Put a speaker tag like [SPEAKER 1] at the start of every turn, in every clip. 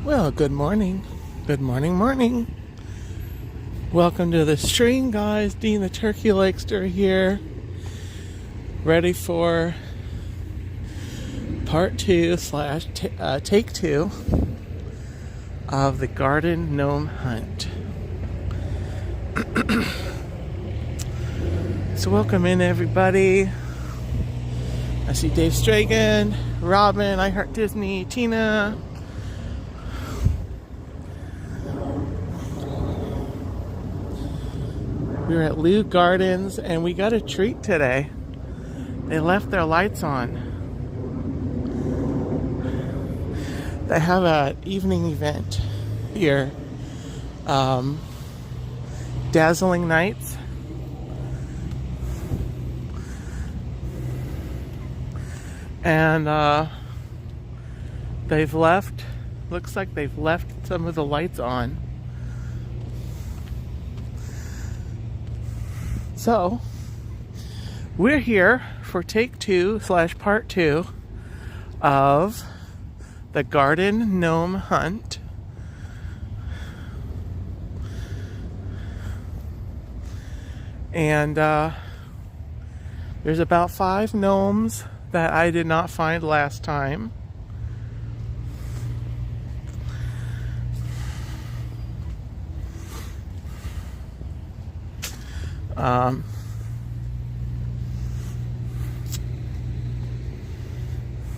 [SPEAKER 1] Well, good morning. Good morning, morning. Welcome to the stream, guys. Dean the Turkey Lakester here. Ready for part 2 slash take 2 of the garden gnome hunt. So welcome in, everybody. I see Dave Stragan, Robin, I Heart Disney, Tina. We were at Lou Gardens and we got a treat today. They left their lights on. They have an evening event here. Dazzling nights. And they've left, looks like they've left some of the lights on. So, we're here for take 2 slash part 2 of the garden gnome hunt. And there's about 5 gnomes that I did not find last time.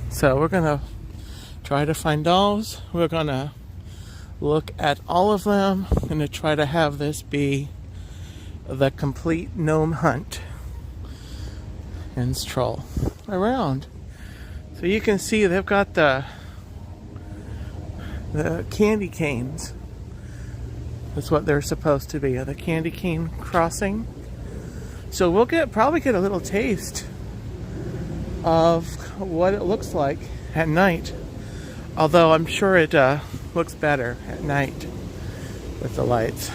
[SPEAKER 1] So we're gonna try to find those. We're gonna look at all of them. I'm gonna try to have this be the complete gnome hunt and stroll around. So you can see they've got the candy canes. That's what they're supposed to be, the candy cane crossing. So we'll probably get a little taste of what it looks like at night. Although I'm sure it looks better at night with the lights.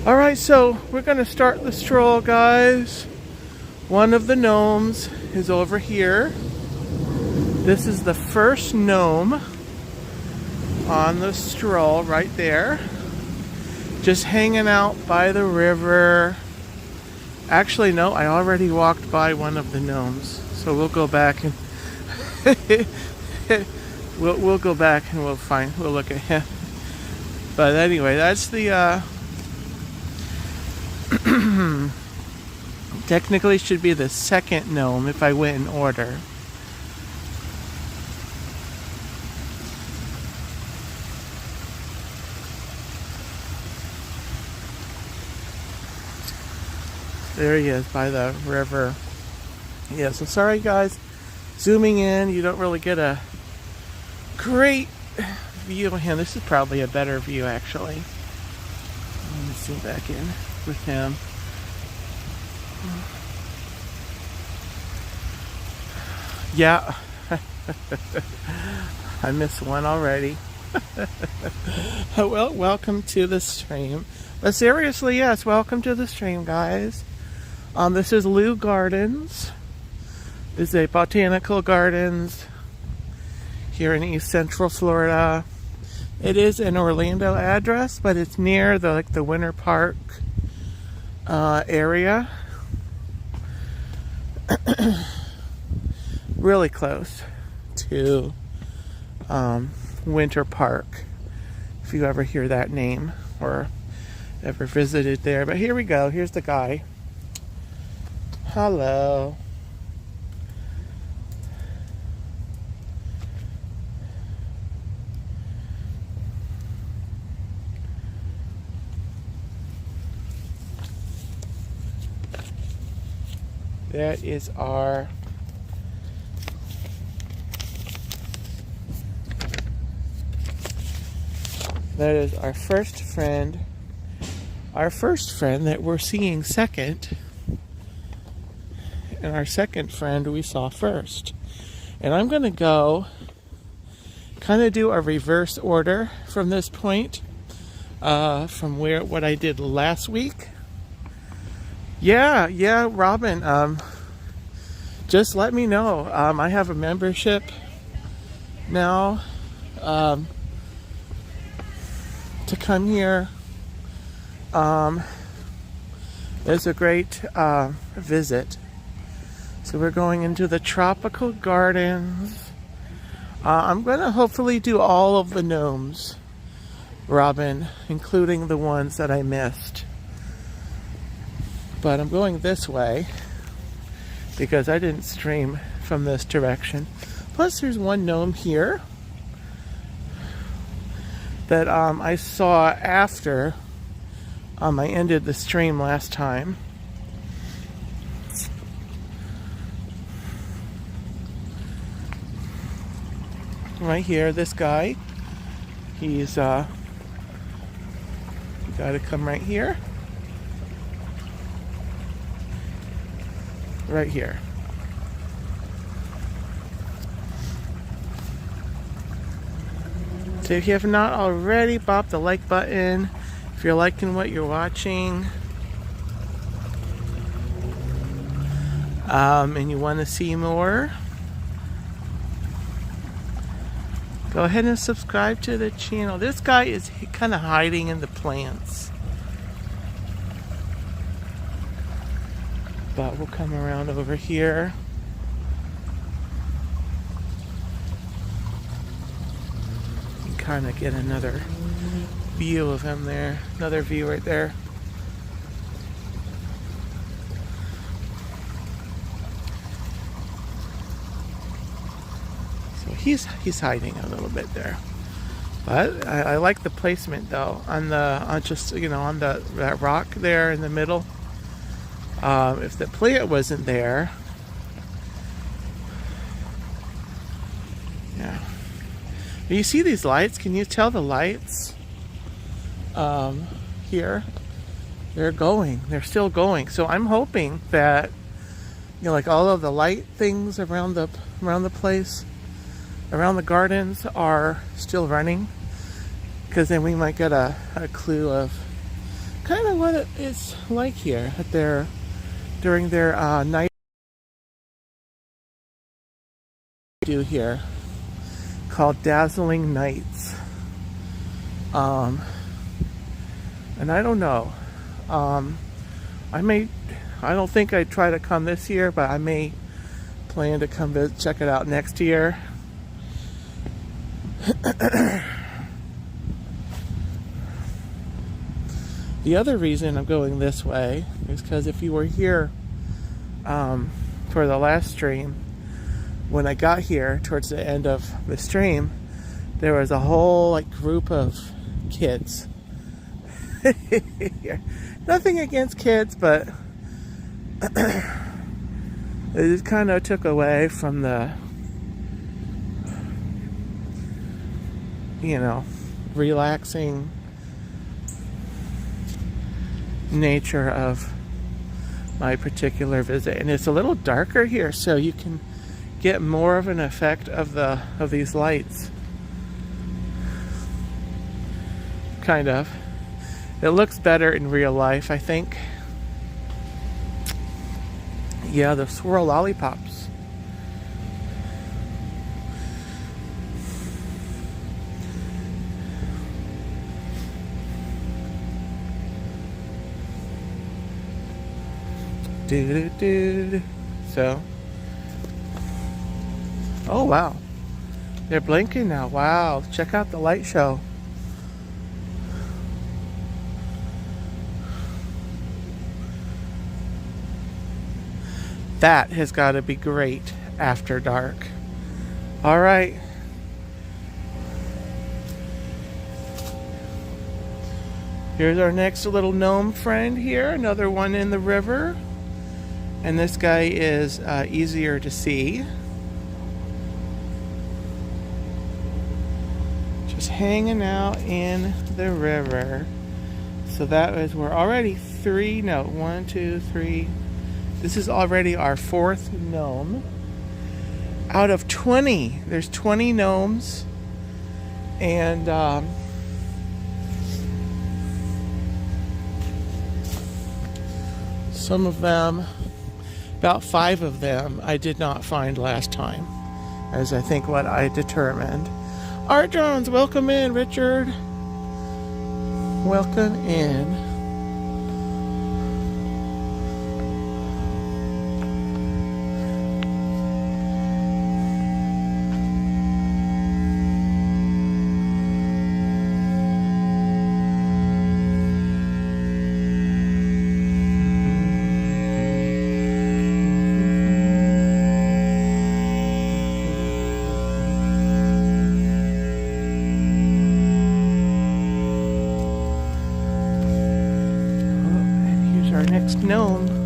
[SPEAKER 1] Alright, so we're going to start the stroll, guys. One of the gnomes is over here. This is the first gnome on the stroll right there. Just hanging out by the river. Actually, no, I already walked by one of the gnomes. So we'll go back and we'll go back and we'll look at him. But anyway, that's the technically should be the second gnome if I went in order. There he is by the river. Yeah, so sorry guys, zooming in, you don't really get a great view of him. This is probably a better view actually. Let me zoom back in with him. Yeah, I missed one already. Well, welcome to the stream. But seriously, yes, welcome to the stream, guys. This is Lou Gardens. This is a botanical gardens here in East Central Florida. It is an Orlando address, but it's near the Winter Park area. Really close to Winter Park, if you ever hear that name or ever visited there. But here we go. Here's the guy. Hello. That is our first friend. Our first friend that we're seeing second. And our second friend we saw first. And I'm going to go kind of do a reverse order from this point. From what I did last week. Yeah, Robin. Just let me know. I have a membership now to come here. It's a great visit. So we're going into the tropical gardens. I'm going to hopefully do all of the gnomes, Robin, including the ones that I missed. But I'm going this way because I didn't stream from this direction. Plus there's one gnome here that I saw after I ended the stream last time. Right here, this guy, he's you gotta come right here. Right here. So if you have not already, bop the like button if you're liking what you're watching. And you want to see more, go ahead and subscribe to the channel. This guy is kind of hiding in the plants. But we'll come around over here. And kind of get another view of him there. Another view right there. So he's hiding a little bit there. But I like the placement though on just on that rock there in the middle. If the plant wasn't there, yeah. You see these lights? Can you tell the lights here? They're going. They're still going. So I'm hoping that like all of the light things around the place, around the gardens, are still running. Because then we might get a clue of kind of what it's like here at during their night do here, called Dazzling Nights. And I don't know. I don't think I'd try to come this year, but I may plan to come check it out next year. The other reason I'm going this way is because if you were here for the last stream, when I got here towards the end of the stream, there was a whole group of kids. Nothing against kids, but it just kind of took away from the relaxing nature of my particular visit. And it's a little darker here, so you can get more of an effect of these lights. Kind of. It looks better in real life, I think. Yeah, the swirl lollipops. So, oh wow, they're blinking now. Wow, check out the light show. That has got to be great after dark. All right. Here's our next little gnome friend here, another one in the river. And this guy is easier to see. Just hanging out in the river. So that is, we're already one, two, three. This is already our fourth gnome. Out of 20, there's 20 gnomes. And some of them, about 5 of them, I did not find last time, as I think what I determined. Art Jones, welcome in, Richard. Welcome in. Next gnome.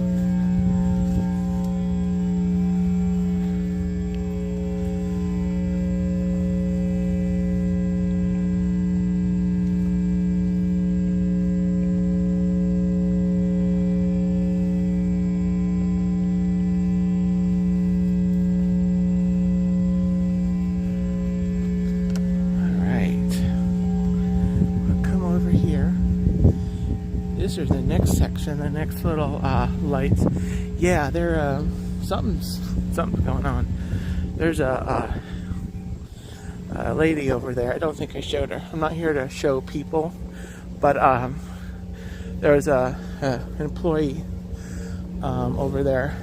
[SPEAKER 1] This is the next section, the next little lights. Yeah, there something's going on. There's a lady over there. I don't think I showed her. I'm not here to show people, but there's an employee over there.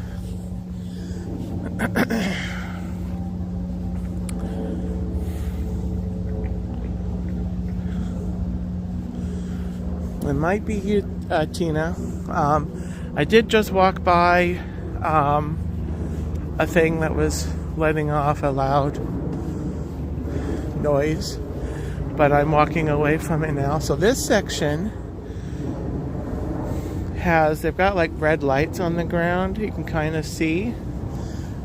[SPEAKER 1] It might be you, Tina. I did just walk by a thing that was letting off a loud noise, but I'm walking away from it now. So this section they've got like red lights on the ground, you can kind of see,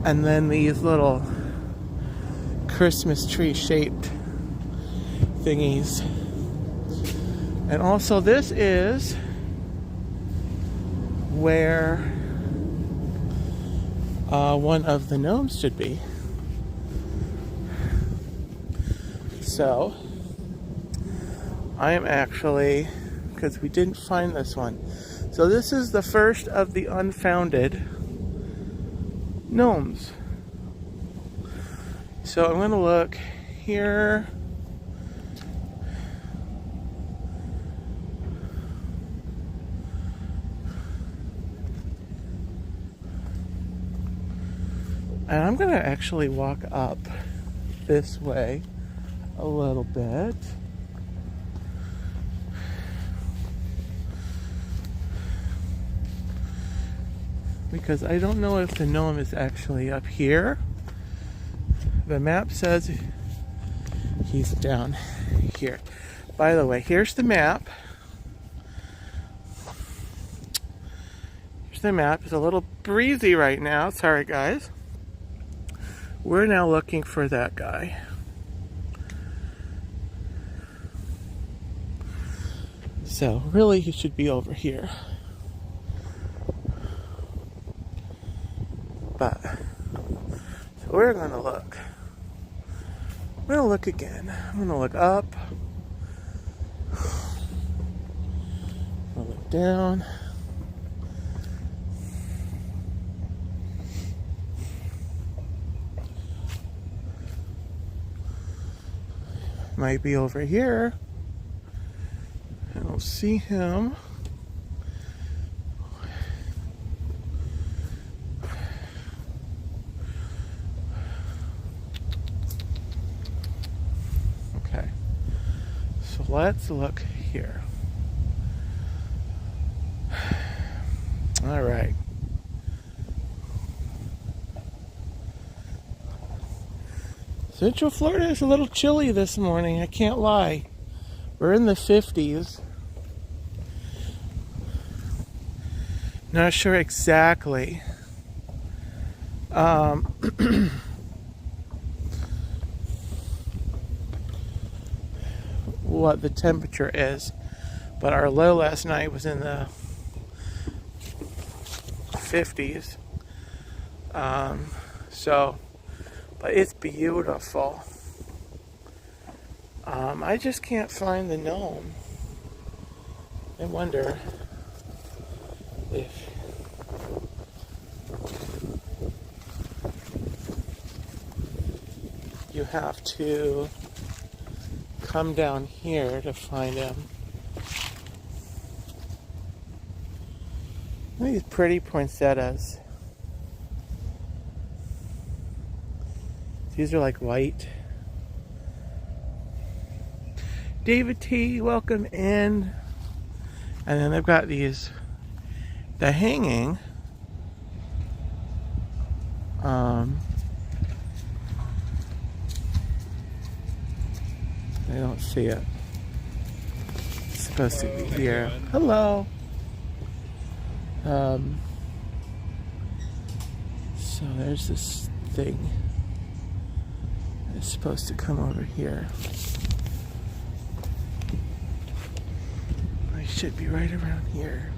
[SPEAKER 1] and then these little Christmas tree shaped thingies. And also this is where one of the gnomes should be. So I am actually, because we didn't find this one. So this is the first of the unfounded gnomes. So I'm going to look here. And I'm going to actually walk up this way a little bit. Because I don't know if the gnome is actually up here. The map says he's down here. By the way, here's the map. Here's the map. It's a little breezy right now. Sorry, guys. We're now looking for that guy. So, really, he should be over here. But, so we're going to look. We're going to look again. I'm going to look up. I'll look down. Might be over here. I don't see him. Okay. So let's look here. All right. Central Florida is a little chilly this morning, I can't lie. We're in the 50s. Not sure exactly. What the temperature is, but our low last night was in the 50s. But it's beautiful. I just can't find the gnome. I wonder if you have to come down here to find him. These pretty poinsettias. These are like white. David T, welcome in. And then they've got these, the hanging. I don't see it. It's supposed to be here. Hello. So there's this thing. It's supposed to come over here. I should be right around here.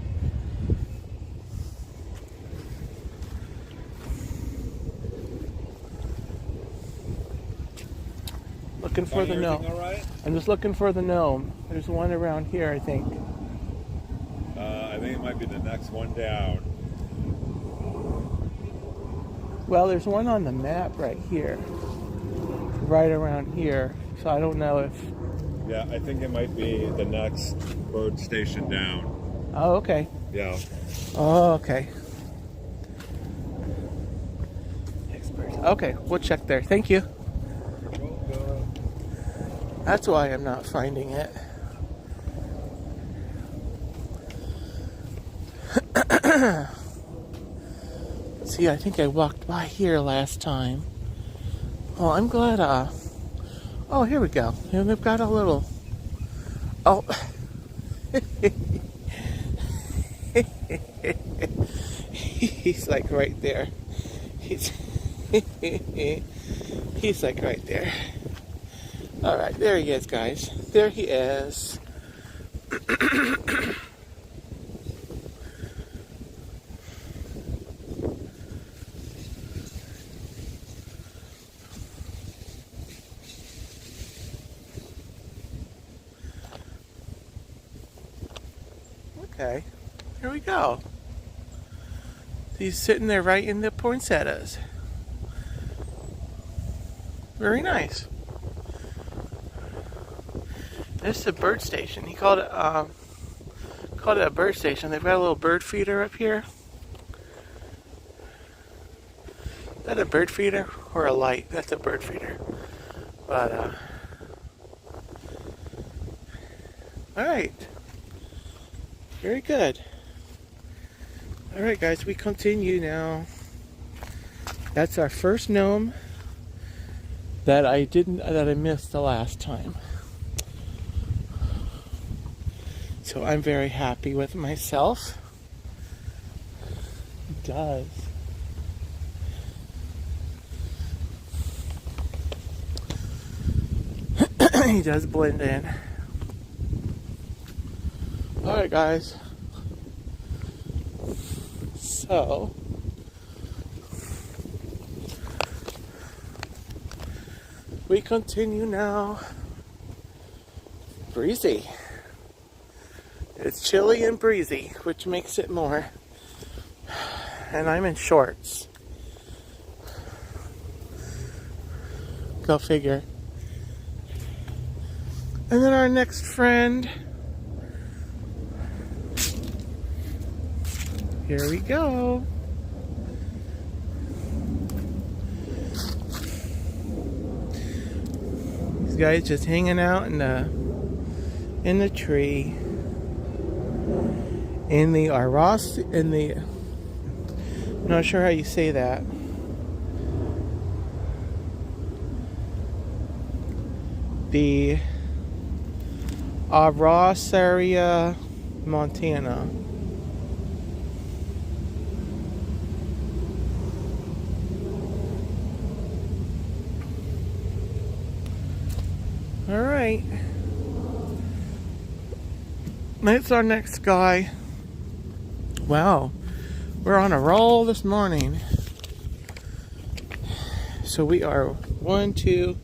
[SPEAKER 1] Looking for the gnome. All right? I'm just looking for the gnome. There's one around here, I think.
[SPEAKER 2] I think it might be the next one down.
[SPEAKER 1] Well, there's one on the map right here. Right around here. So I don't know if...
[SPEAKER 2] Yeah, I think it might be the next bird station down.
[SPEAKER 1] Oh, okay.
[SPEAKER 2] Yeah.
[SPEAKER 1] Oh, okay. Okay, we'll check there. Thank you. That's why I'm not finding it. See, I think I walked by here last time. Oh, I'm glad, oh, here we go. Here we've got a little... Oh. He's like right there. He's like right there. Alright, there he is, guys. There he is. Okay, here we go. He's sitting there right in the poinsettias. Very nice. This is a bird station. He called it a bird station. They've got a little bird feeder up here. Is that a bird feeder or a light? That's a bird feeder. But all right. Very good. All right, guys, we continue now. That's our first gnome that I missed the last time. So I'm very happy with myself. It does. He does blend in. Alright, guys. So we continue now. Breezy. It's chilly and breezy, which makes it more. And I'm in shorts. Go figure. And then our next friend. Here we go. These guys just hanging out in the tree. I'm not sure how you say that. The Ross area, Montana. All right. That's our next guy. Wow, we're on a roll this morning. So we are 1, 2,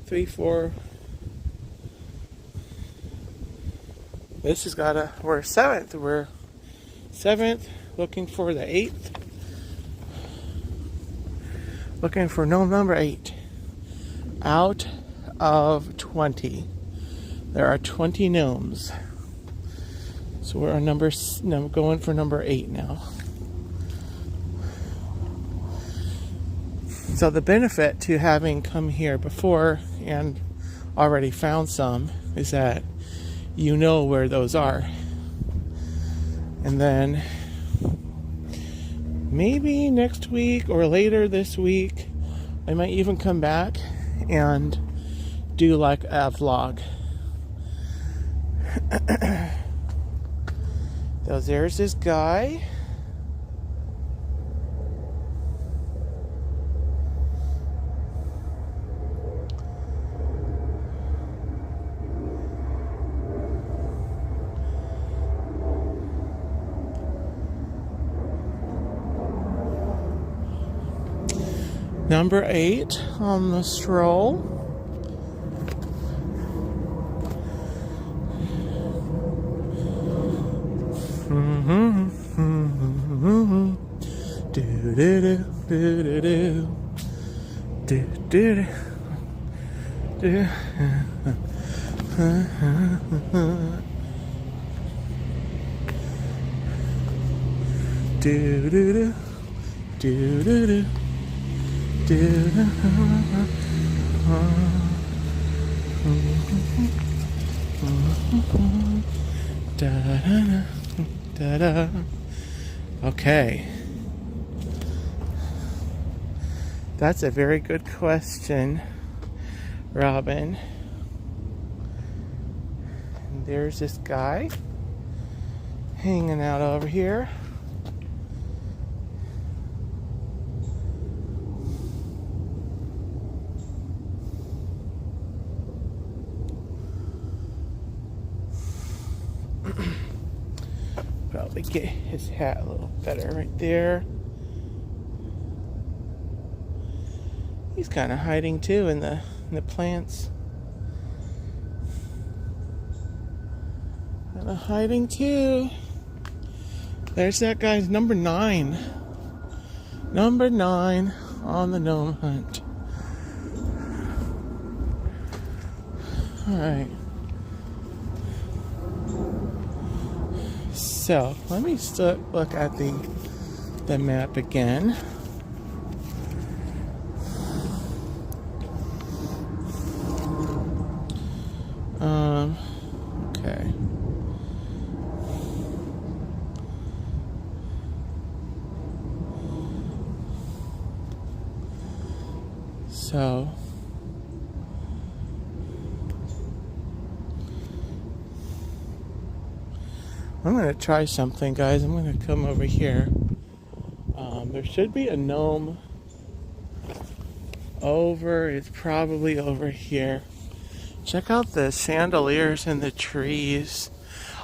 [SPEAKER 1] 3, 4. This has got we're 7th. We're 7th, looking for the 8th. Looking for gnome number 8. Out of 20. There are 20 gnomes. So we're on going for number 8 now. So the benefit to having come here before and already found some is that you know where those are. And then maybe next week or later this week, I might even come back and do like a vlog. So there's this guy. Number 8 on the stroll. Okay. That's a very good question, Robin. And there's this guy hanging out over here. Probably get his hat a little better right there. He's kind of hiding too in the plants. Kind of hiding too. There's that guy's number 9. Number 9 on the gnome hunt. All right. So let me look at the map again. Okay. So I'm going to try something, guys. I'm going to come over here. There should be a gnome it's probably over here. Check out the chandeliers in the trees.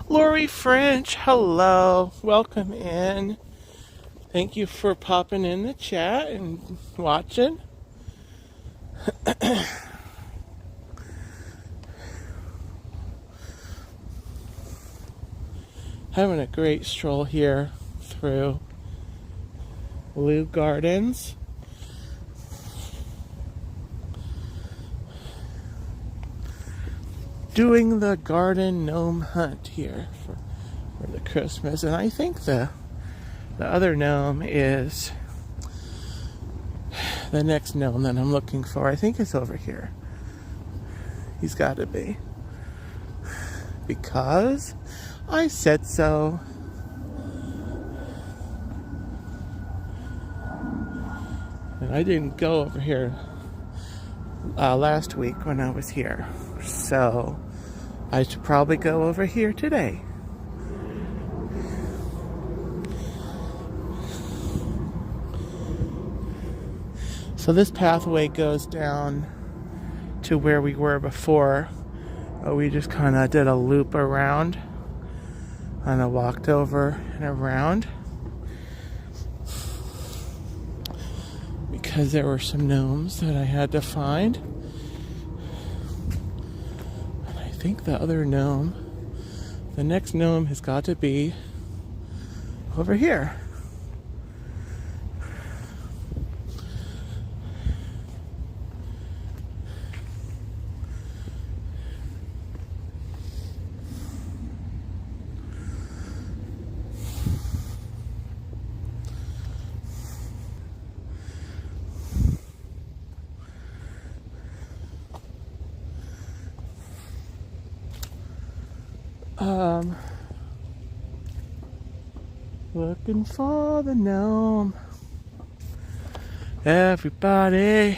[SPEAKER 1] Lori French, hello. Welcome in. Thank you for popping in the chat and watching. Having a great stroll here through Lou Gardens. Doing the garden gnome hunt here for the Christmas. And I think the other gnome is the next gnome that I'm looking for. I think it's over here. He's got to be. Because I said so. And I didn't go over here last week when I was here. So I should probably go over here today. So this pathway goes down to where we were before. We just kind of did a loop around. Kind of walked over and around. Because there were some gnomes that I had to find. And I think the other gnome, the next gnome has got to be over here. Looking for the gnome. Everybody.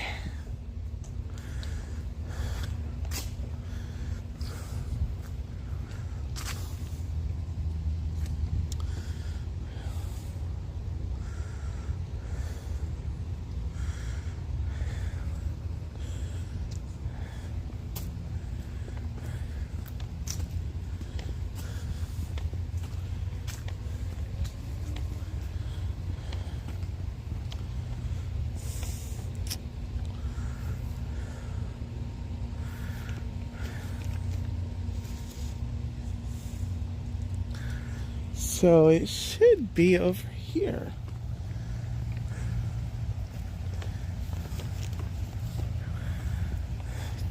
[SPEAKER 1] So it should be over here.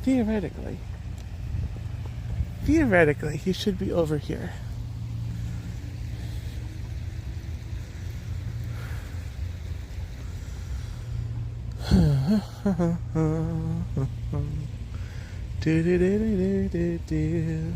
[SPEAKER 1] Theoretically. Theoretically, he should be over here. Do do do do do do.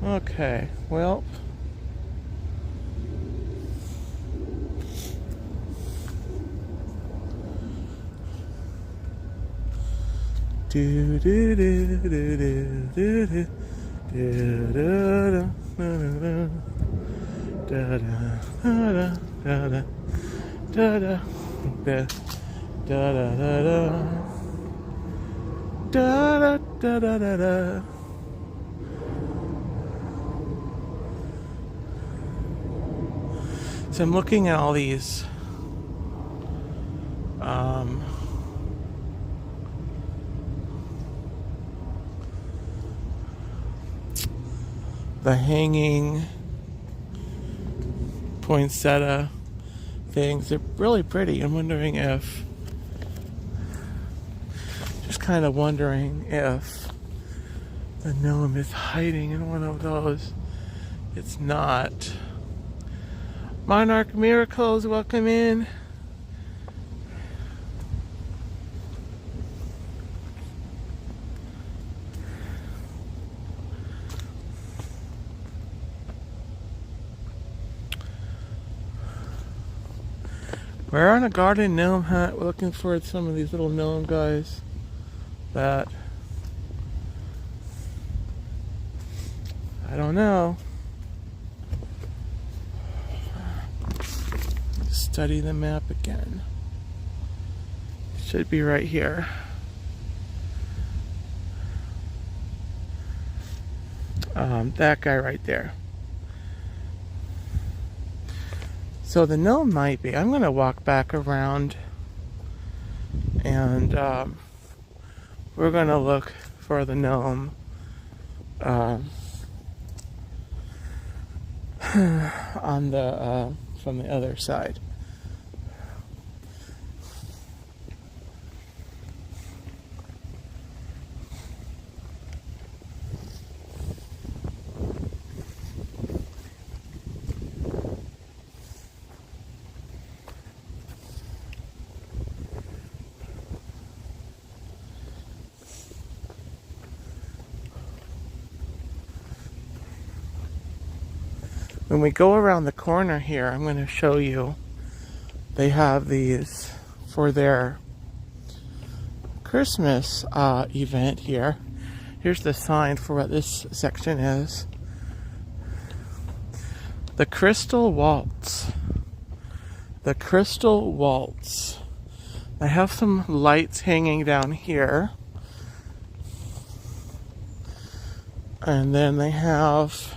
[SPEAKER 1] Okay, well, do do do do do do do do da da da da da da da da da da da. So I'm looking at all these the hanging poinsettia things. They're really pretty. I'm wondering if, just kind of wondering if the gnome is hiding in one of those. It's not. Monarch Miracles, welcome in. We're on a garden gnome hunt. We're looking for some of these little gnome guys that, I don't know. Study the map again. It should be right here. That guy right there. So the gnome might be. I'm going to walk back around and we're going to look for the gnome on the from the other side. When we go around the corner here, I'm going to show you, they have these for their Christmas event here. Here's the sign for what this section is. The Crystal Waltz. The Crystal Waltz. I have some lights hanging down here. And then they have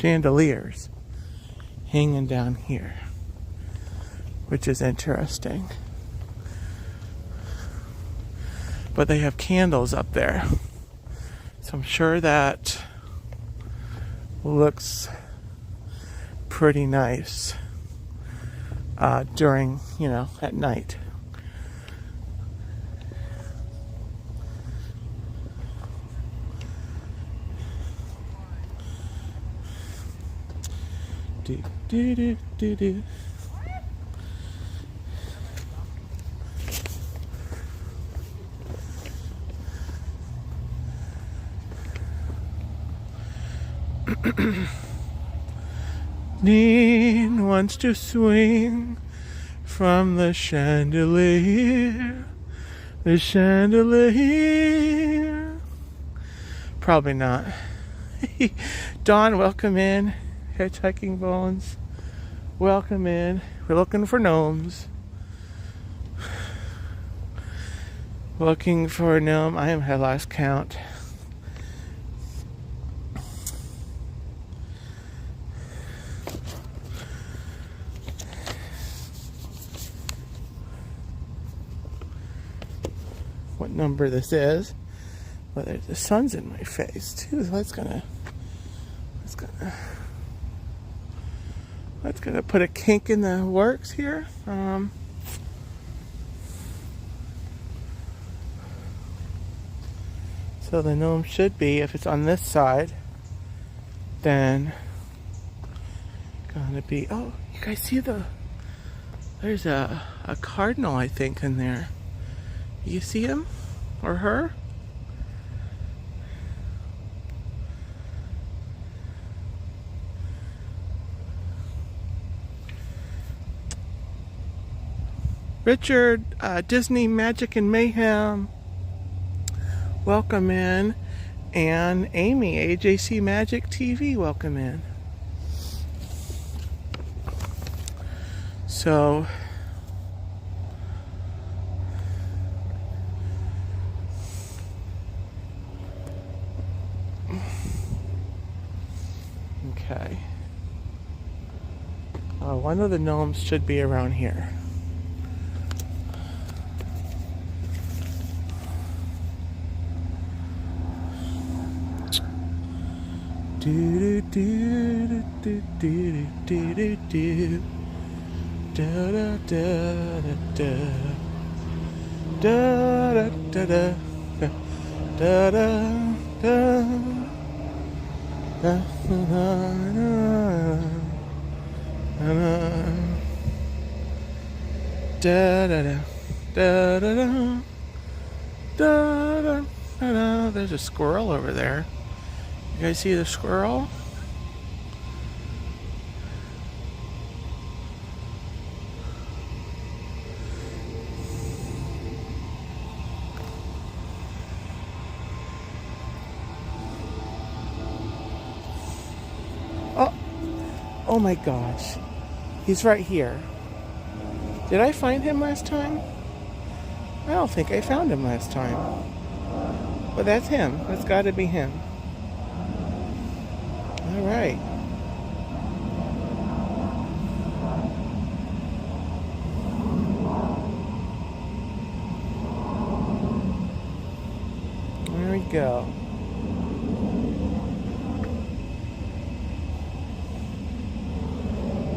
[SPEAKER 1] chandeliers hanging down here, which is interesting. But they have candles up there, so I'm sure that looks pretty nice during, at night. Do, do, do, do, do. Dean wants to swing from the chandelier. The chandelier. Probably not. Dawn, welcome in. Hitchhiking Bones, welcome in. We're looking for gnomes. Looking for a gnome. I am at last count. What number this is? Well, the sun's in my face too. So that's gonna put a kink in the works here. So the gnome should be, if it's on this side, then gonna be, oh, you guys see there's a cardinal, I think, in there. You see him or her? Richard, Disney Magic and Mayhem, welcome in. And Amy, AJC Magic TV, welcome in. So, okay. One of the gnomes should be around here. Do do do do do do do da da da da da da da da da da da. There's a squirrel over there. You guys see the squirrel? Oh my gosh. He's right here. Did I find him last time? I don't think I found him last time. But that's him. That's got to be him. All right. There we go.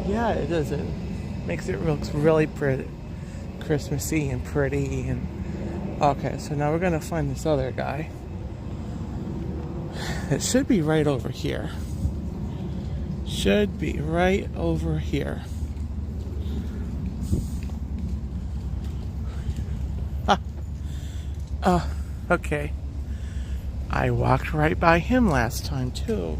[SPEAKER 1] Yeah, it does. It makes it looks really pretty, Christmassy and pretty. And okay, so now we're gonna find this other guy. It should be right over here. Should be right over here. Ah. Okay. I walked right by him last time too.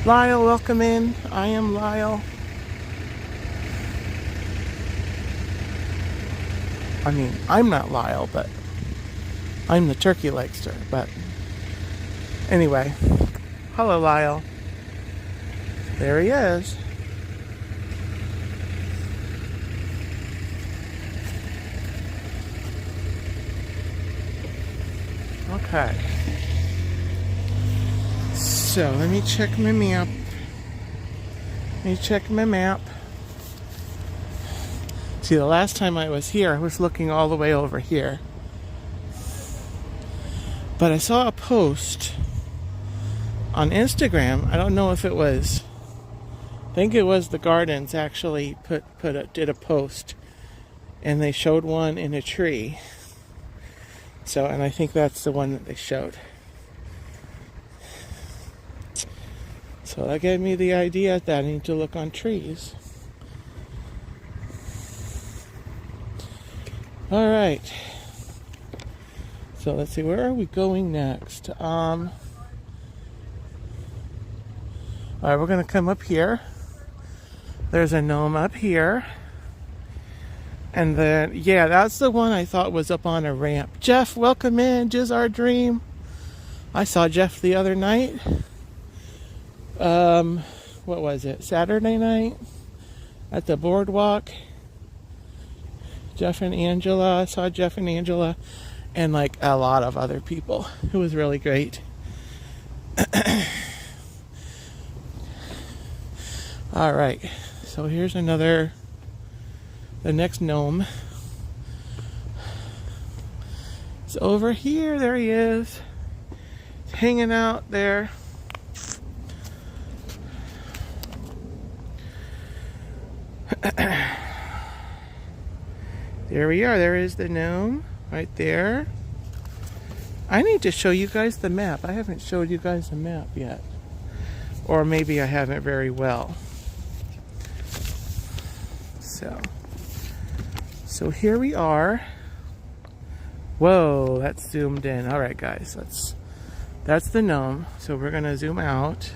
[SPEAKER 1] Lyle, welcome in. I am Lyle. I mean, I'm not Lyle, but I'm the turkey legster. But anyway, hello, Lyle. There he is. Okay. So let me check my map. See, the last time I was here, I was looking all the way over here. But I saw a post on Instagram. I don't know if it was, I think it was the Gardens actually did a post, and they showed one in a tree. So, and I think that's the one that they showed. So that gave me the idea that I need to look on trees. All right. So let's see, where are we going next? All right, we're gonna come up here. There's a gnome up here. And then, yeah, that's the one I thought was up on a ramp. Jeff, welcome in, Jizz Our Dream. I saw Jeff the other night. What was it? Saturday night at the boardwalk. Jeff and Angela. I saw Jeff and Angela and like a lot of other people. It was really great. All right. So here's the next gnome. It's over here. There he is. He's hanging out there. There we are. There is the gnome right there. I need to show you guys the map. I haven't showed you guys the map yet. Or maybe I haven't very well. So here we are. Whoa, that's zoomed in. All right, guys, that's the gnome. So we're gonna zoom out.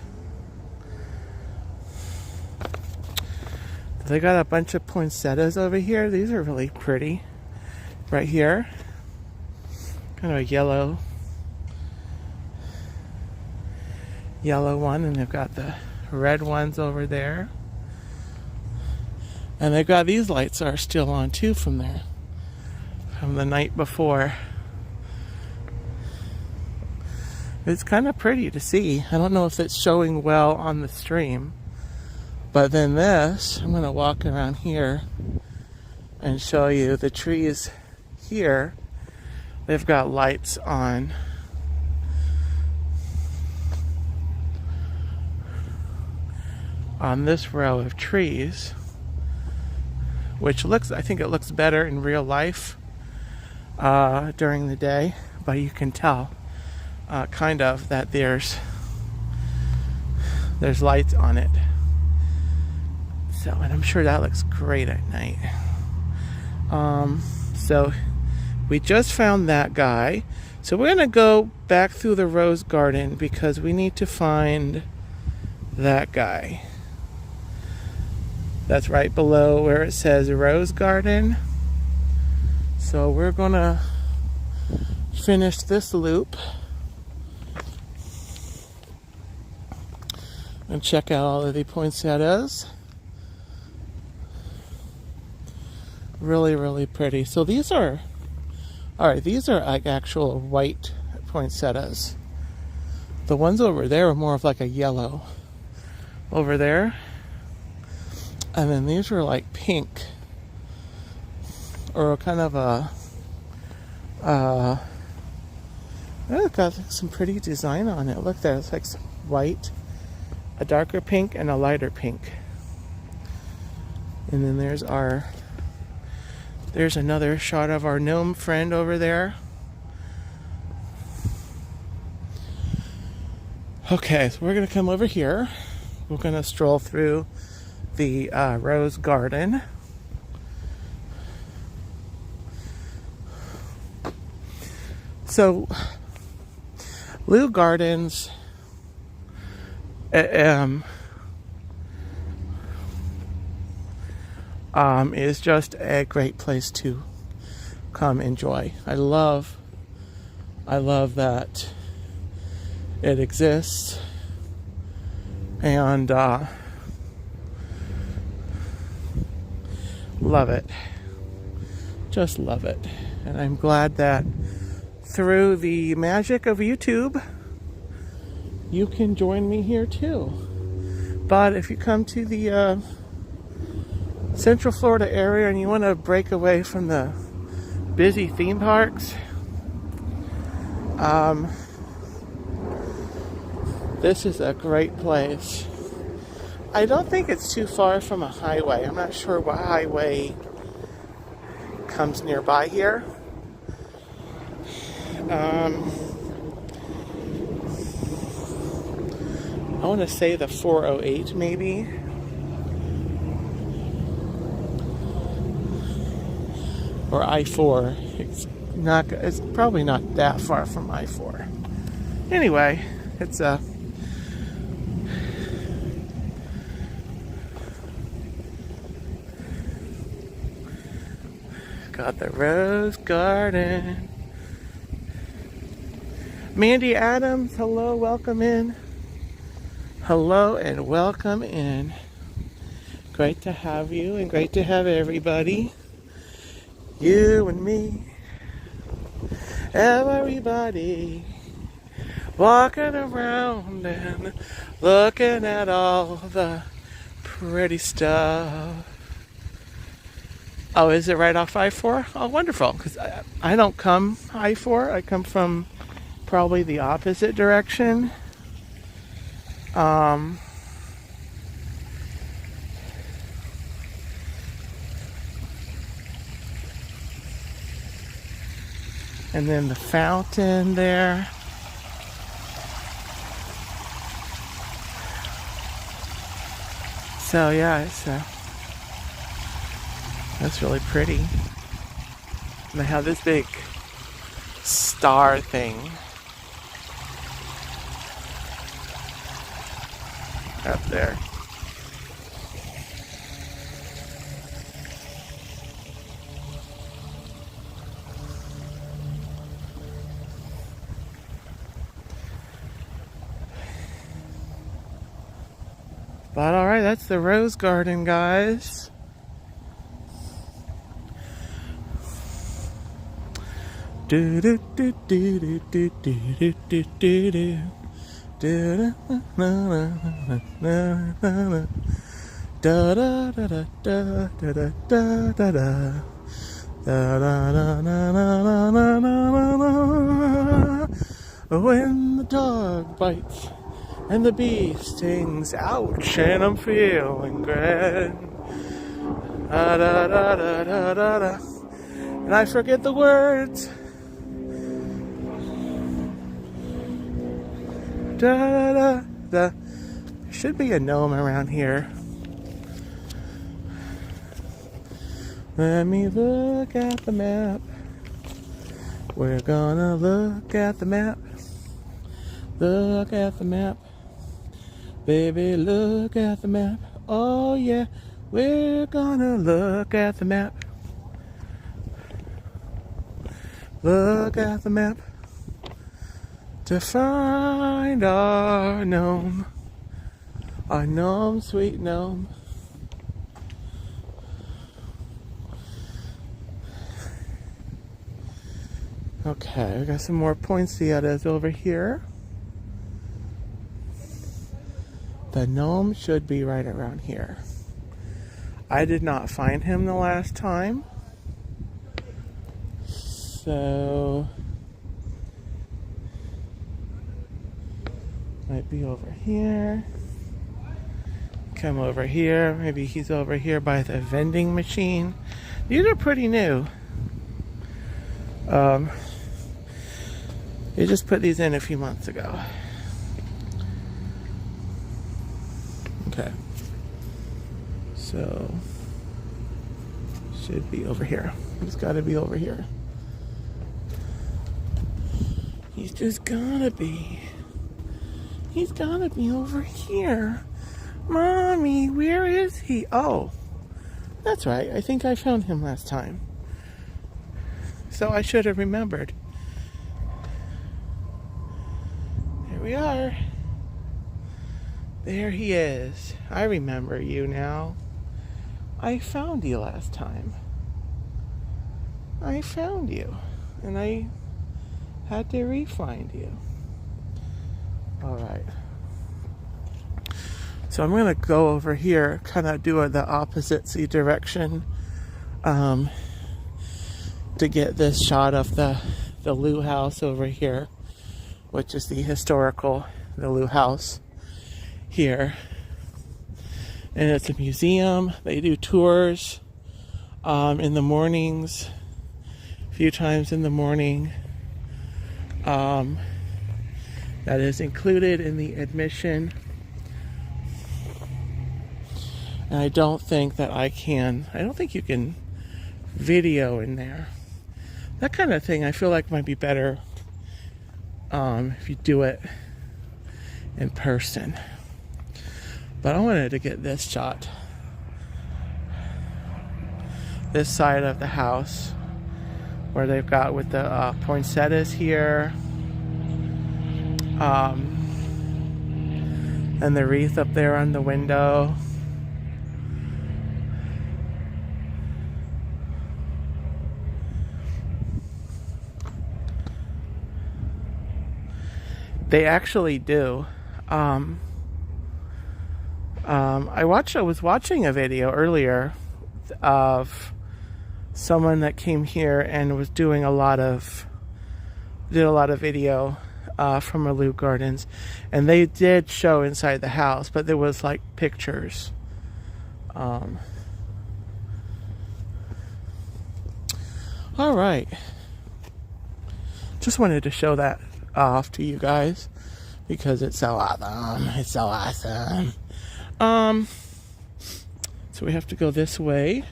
[SPEAKER 1] They got a bunch of poinsettias over here. These are really pretty. Right here. Kind of a yellow one, and they've got the red ones over there. And they've got these lights are still on too from the night before. It's kind of pretty to see. I don't know if it's showing well on the stream. But then this, I'm going to walk around here and show you the trees here. They've got lights on. On this row of trees, which I think it looks better in real life during the day, but you can tell kind of that there's lights on it. So, and I'm sure that looks great at night. So we just found that guy. So we're gonna go back through the rose garden because we need to find that guy. That's right below where it says rose garden. So we're gonna finish this loop and check out all of the poinsettias. Really, really pretty. So these are, all right, these are like actual white poinsettias. The ones over there are more of like a yellow over there. And then these are like pink, or kind of it's got some pretty design on it. Look there, it's like some white, a darker pink, and a lighter pink. And then there's another shot of our gnome friend over there. Okay, so we're gonna come over here. We're gonna stroll through the rose garden. So Lou Gardens is just a great place to come enjoy. I love that it exists, and love it. Just love it. And I'm glad that through the magic of YouTube, you can join me here too. But if you come to the Central Florida area and you want to break away from the busy theme parks, this is a great place. I don't think it's too far from a highway. I'm not sure what highway comes nearby here. I want to say the 408 maybe. Or I-4. It's probably not that far from I-4. Anyway, it's got the rose garden. Mandy Adams, hello, welcome in. Hello and welcome in. Great to have you and great to have everybody. You and me. Everybody. Walking around and looking at all the pretty stuff. Oh, is it right off I-4? Oh, wonderful. Because I don't come I-4. I come from probably the opposite direction. And then the fountain there. So yeah, it's that's really pretty. And they have this big star thing up there. But alright, that's the rose garden, guys. Do do do do do do do do do do. Da da da da da da da da da da da da. Da da da da da da da. When the dog bites and the bee stings, ouch, and I'm feeling great. Da da da da da da da. And I forget the words. Da da da. There should be a gnome around here. Let me look at the map. We're gonna look at the map. Look at the map. Baby, look at the map. Oh yeah, we're gonna look at the map. Look at the map to find our gnome. Our gnome, sweet gnome. Okay, we got some more poinsettias over here. The gnome should be right around here. I did not find him the last time. So might be over here. Come over here. Maybe he's over here by the vending machine. These are pretty new. They just put these in a few months ago. Okay. So should be over here. He's got to be over here. He's just gotta be. He's gotta be over here. Mommy, where is he? Oh, that's right. I think I found him last time. so I should have remembered. There we are. There he is. I remember you now. I found you last time. I found you. And I had to re-find you. Alright. So I'm going to go over here, kind of do the opposite direction to get this shot of the Lou house over here, which is the Lou house here. And it's a museum. They do tours in the mornings, a few times in the morning. That is included in the admission. And I don't think you can video in there. That kind of thing I feel like might be better if you do it in person. But I wanted to get this shot. This side of the house where they've got with the poinsettias here. And the wreath up there on the window. They actually do. I was watching a video earlier of someone that came here and was doing a lot of video from Merlot Gardens, and they did show inside the house, but there was like pictures. All right, just wanted to show that off to you guys because it's so awesome. It's so awesome. So we have to go this way.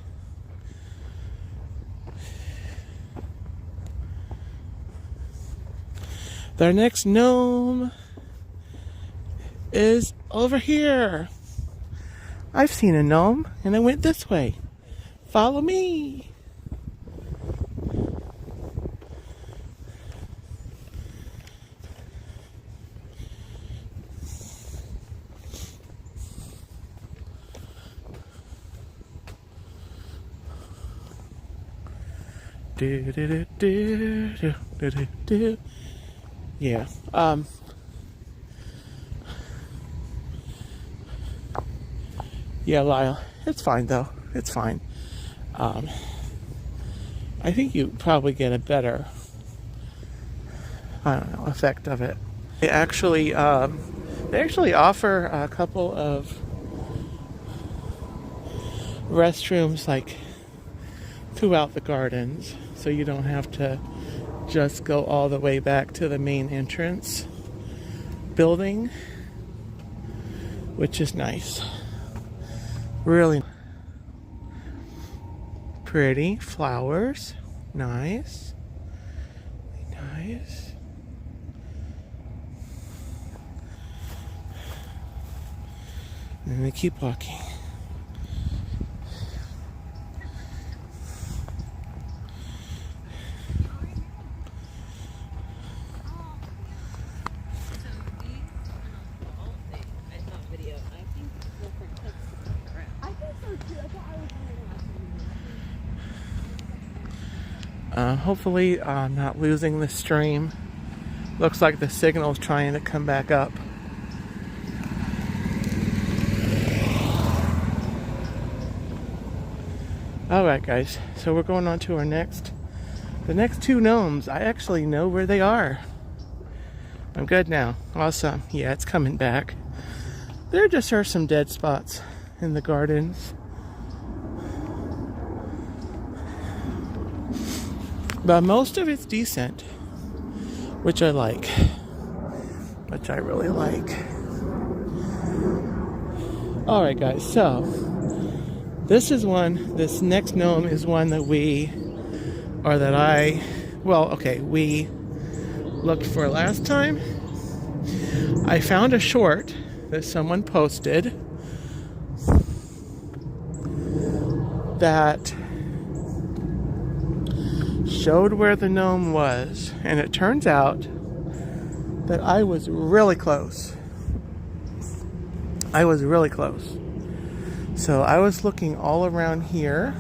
[SPEAKER 1] Their next gnome is over here. I've seen a gnome and I went this way. Follow me. Yeah. Yeah, Lyle. It's fine though. It's fine. I think you probably get a better, I don't know, effect of it. They actually offer a couple of restrooms like throughout the gardens, so you don't have to just go all the way back to the main entrance building, which is nice. Really pretty flowers. Nice. Nice. And we keep walking. Hopefully I'm not losing the stream. Looks like the signal's trying to come back up. Alright guys, so we're going on to the next two gnomes. I actually know where they are. I'm good now. Awesome. Yeah, it's coming back. There just are some dead spots in the gardens. But most of it's decent, which I like, which I really like. Alright guys, so this next gnome is one that we looked for last time. I found a short that someone posted that showed where the gnome was, and it turns out that I was really close. I was really close. So I was looking all around here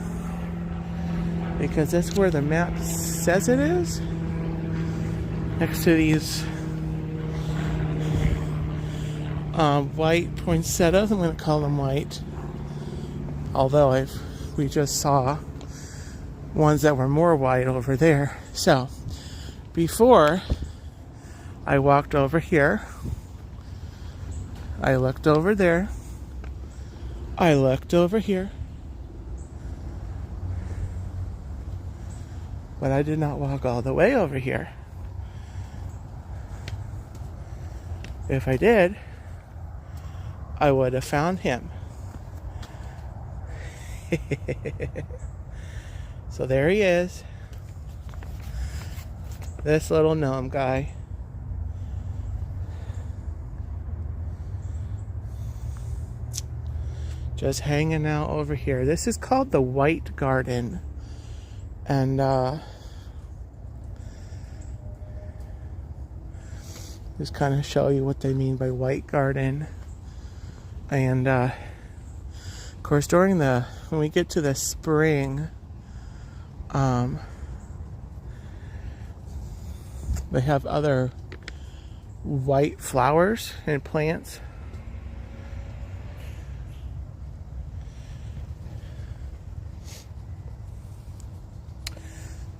[SPEAKER 1] because that's where the map says it is. Next to these white poinsettias. I'm going to call them white. Although we just saw ones that were more white over there. So before I walked over here, I looked over there, I looked over here, but I did not walk all the way over here. If I did, I would have found him. So there he is. This little gnome guy. Just hanging out over here. This is called the White Garden. And just kind of show you what they mean by White Garden. And of course when we get to the spring, they have other white flowers and plants.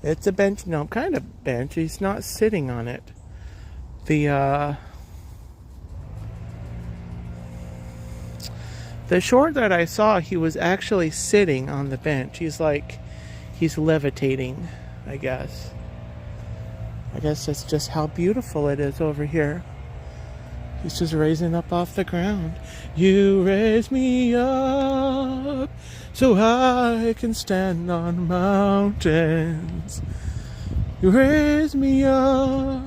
[SPEAKER 1] It's a bench, no, kind of bench. He's not sitting on it. The short that I saw, he was actually sitting on the bench. He's levitating, I guess. I guess that's just how beautiful it is over here. He's just raising up off the ground. You raise me up so I can stand on mountains. You raise me up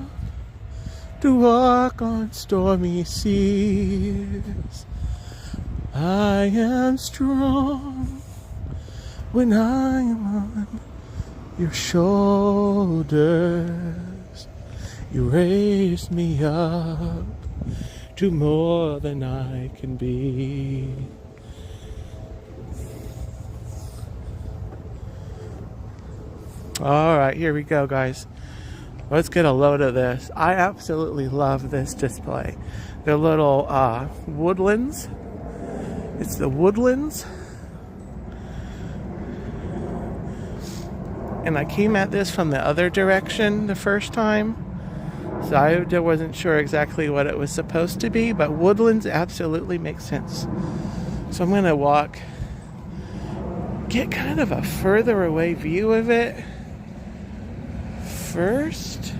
[SPEAKER 1] to walk on stormy seas. I am strong when I am on your shoulders. You raise me up to more than I can be. Alright, here we go, guys. Let's get a load of this. I absolutely love this display. The little woodlands. It's the woodlands. And I came at this from the other direction the first time. So I wasn't sure exactly what it was supposed to be, but woodlands absolutely makes sense. So I'm going to get kind of a further away view of it first.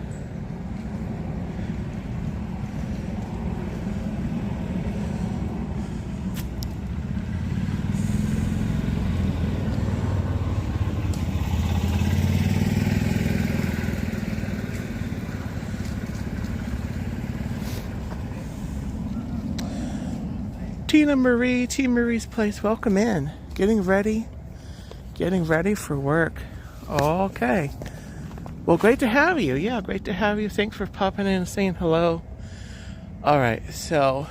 [SPEAKER 1] Tina Marie's place. Welcome in. Getting ready for work. Okay. Well, great to have you. Yeah, great to have you. Thanks for popping in and saying hello. All right, so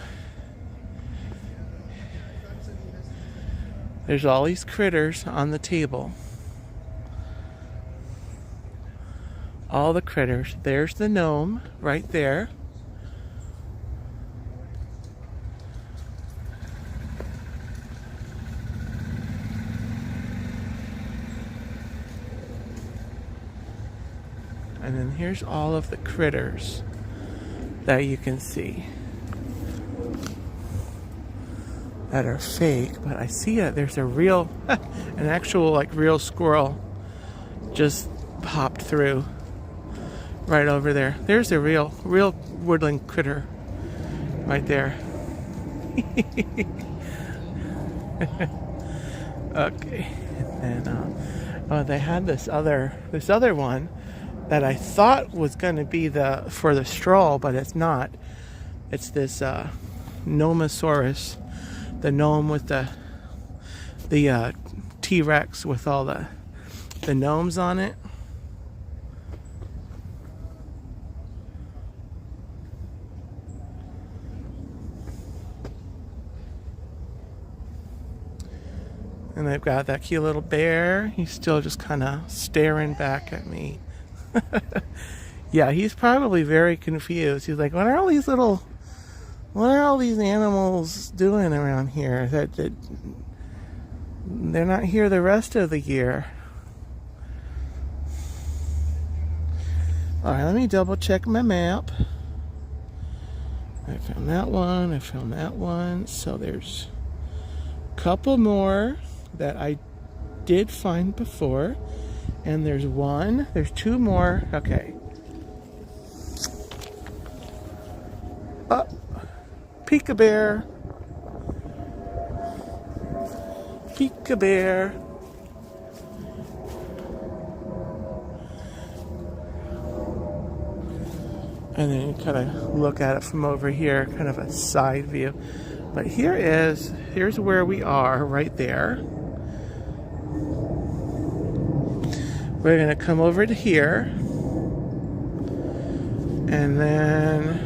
[SPEAKER 1] there's all these critters on the table. All the critters. There's the gnome right there. And then here's all of the critters that you can see that are fake, but I see that there's an actual real squirrel just popped through right over there. There's a real woodland critter right there. Okay, and they had this other one that I thought was going to be for the stroll, but it's not. It's this Gnomosaurus, the gnome with the T-Rex with all the gnomes on it. And they've got that cute little bear. He's still just kind of staring back at me. Yeah, he's probably very confused. He's like, what are all these animals doing around here? That they're not here the rest of the year. Alright, let me double check my map. I found that one, I found that one. So there's a couple more that I did find before. And there's two more. Okay. Oh, peek-a-bear. Peek-a-bear. And then you kind of look at it from over here, kind of a side view. But here's where we are, right there. We're going to come over to here. And then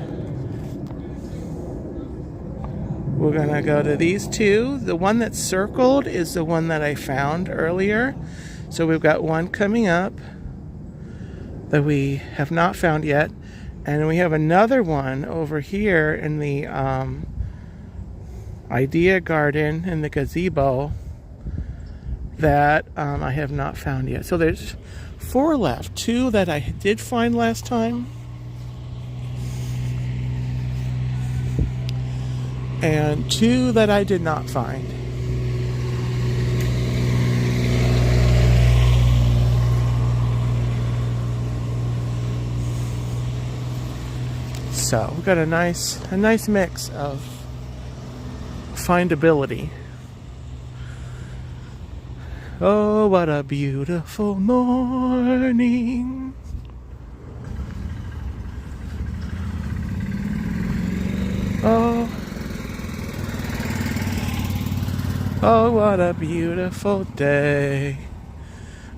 [SPEAKER 1] we're going to go to these two. The one that's circled is the one that I found earlier. So we've got one coming up that we have not found yet. And we have another one over here in the idea garden in the gazebo that I have not found yet. So there's 4 left. 2 that I did find last time. And 2 that I did not find. So we've got a nice mix of findability. Oh, what a beautiful morning. Oh, what a beautiful day.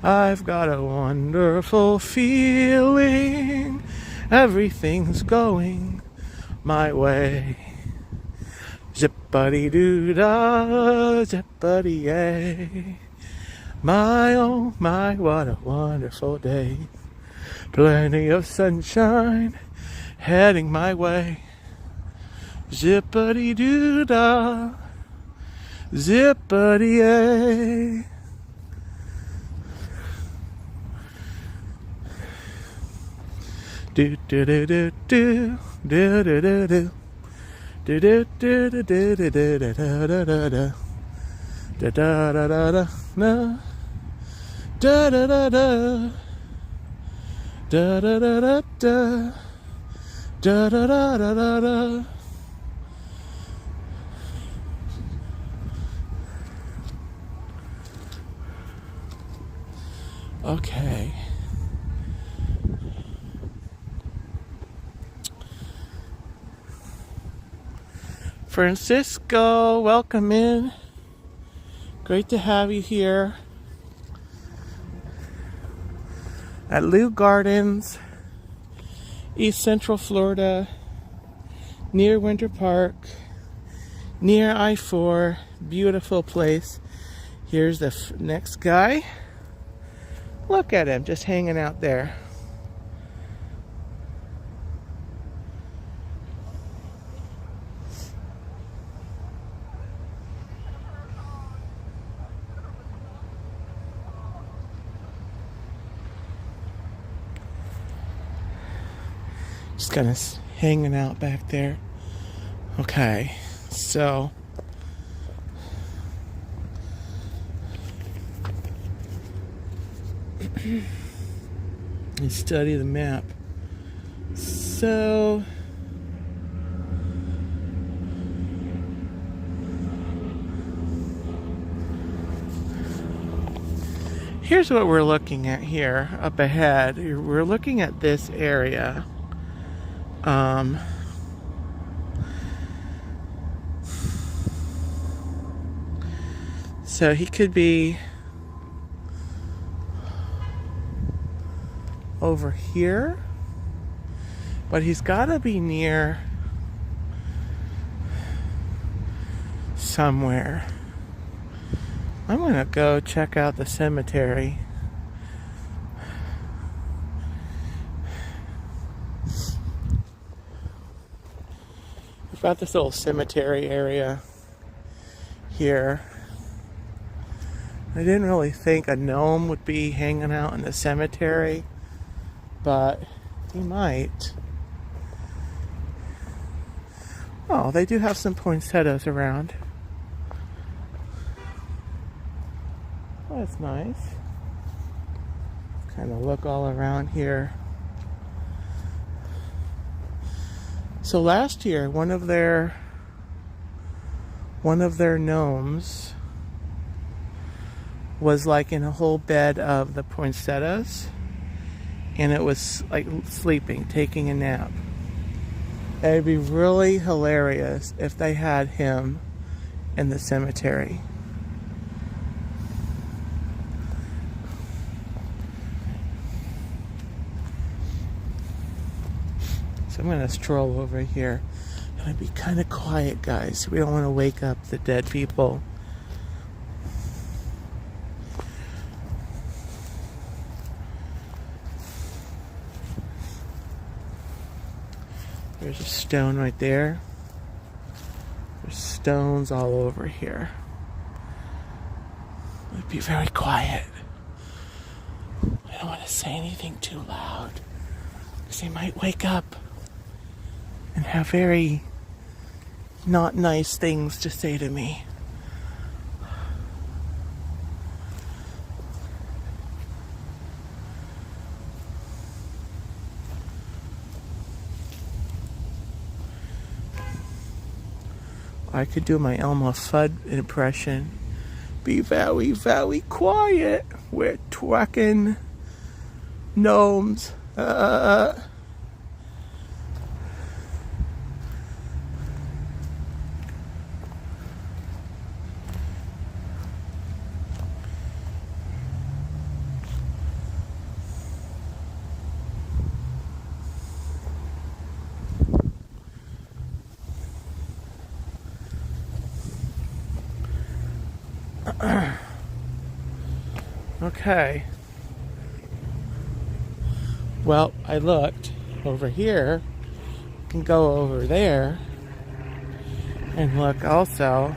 [SPEAKER 1] I've got a wonderful feeling. Everything's going my way. Zippity-doo-dah, zippity-yay. My, oh my, what a wonderful day. Plenty of sunshine heading my way. Zippity-doo-dah, zippity-yay. Do do do do do do do do do do do do do do do do do da da da da da na da da da da da da da da da da da da da da. Okay. Francisco, welcome in. Great to have you here at Lou Gardens, East Central Florida, near Winter Park, near I-4. Beautiful place. Here's the next guy. Look at him, just hanging out there. Just kind of hanging out back there. Okay, so let's study the map. So here's what we're looking at here up ahead. We're looking at this area. So he could be over here, but he's got to be near somewhere. I'm gonna go check out the cemetery. We've got this little cemetery area here. I didn't really think a gnome would be hanging out in the cemetery, but he might. Oh, they do have some poinsettias around. Oh, that's nice. Kind of look all around here. So last year, one of their gnomes was like in a whole bed of the poinsettias, and it was like sleeping, taking a nap. It'd be really hilarious if they had him in the cemetery. So I'm gonna stroll over here. I'm gonna be kind of quiet, guys. We don't want to wake up the dead people. There's a stone right there. There's stones all over here. I'd be very quiet. I don't want to say anything too loud, because they might wake up and have very not nice things to say to me. I could do my Elmo Fudd impression. Be very, very quiet. We're twerking gnomes. Okay. Well, I looked over here. Can go over there and look also.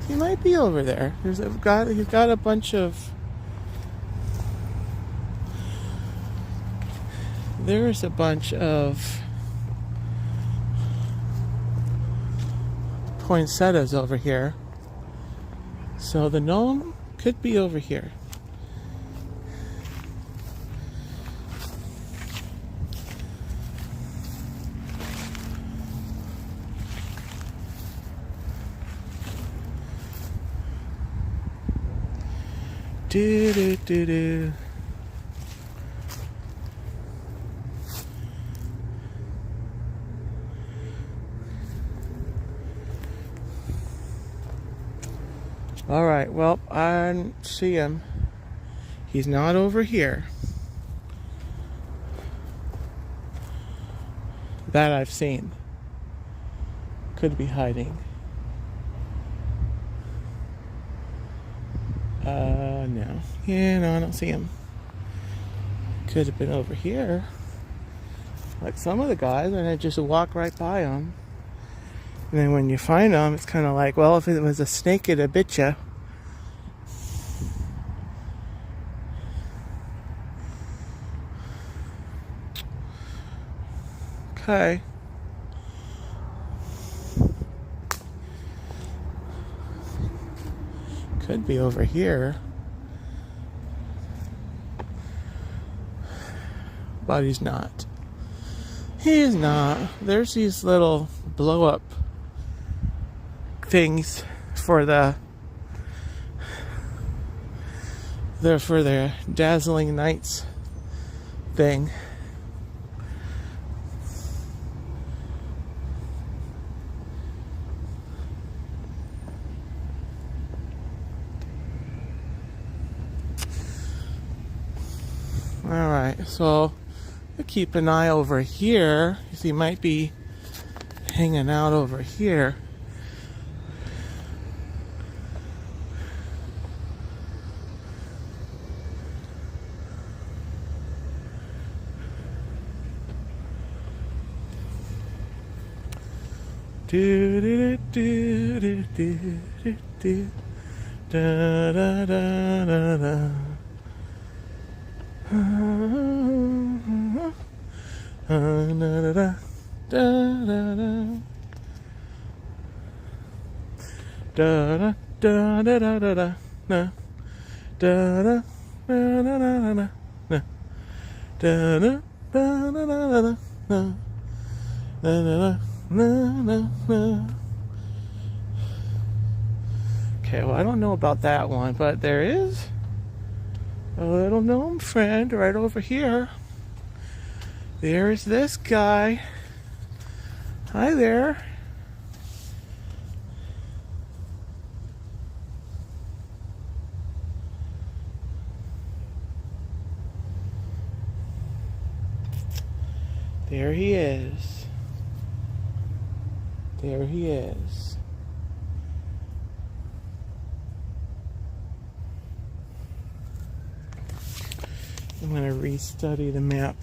[SPEAKER 1] He might be over there. He's got a bunch of. There's a bunch of poinsettias over here. So the gnome could be over here. Do do do do. All right, well, I see him. He's not over here. That I've seen. Could be hiding. No. Yeah, no, I don't see him. Could have been over here. Like some of the guys, and I just walk right by them. And then when you find them, it's kind of like, well, if it was a snake, it'd have bit you. Okay. Could be over here. But he's not. He is not. There's these little blow up things for the dazzling nights thing. All right, so I'll keep an eye over here, because he might be hanging out over here. Do do do do do do do da da da da da. Okay, well, I don't know about that one, but there is a little gnome friend right over here. There's this guy. Hi there. There he is. There he is. I'm going to restudy the map.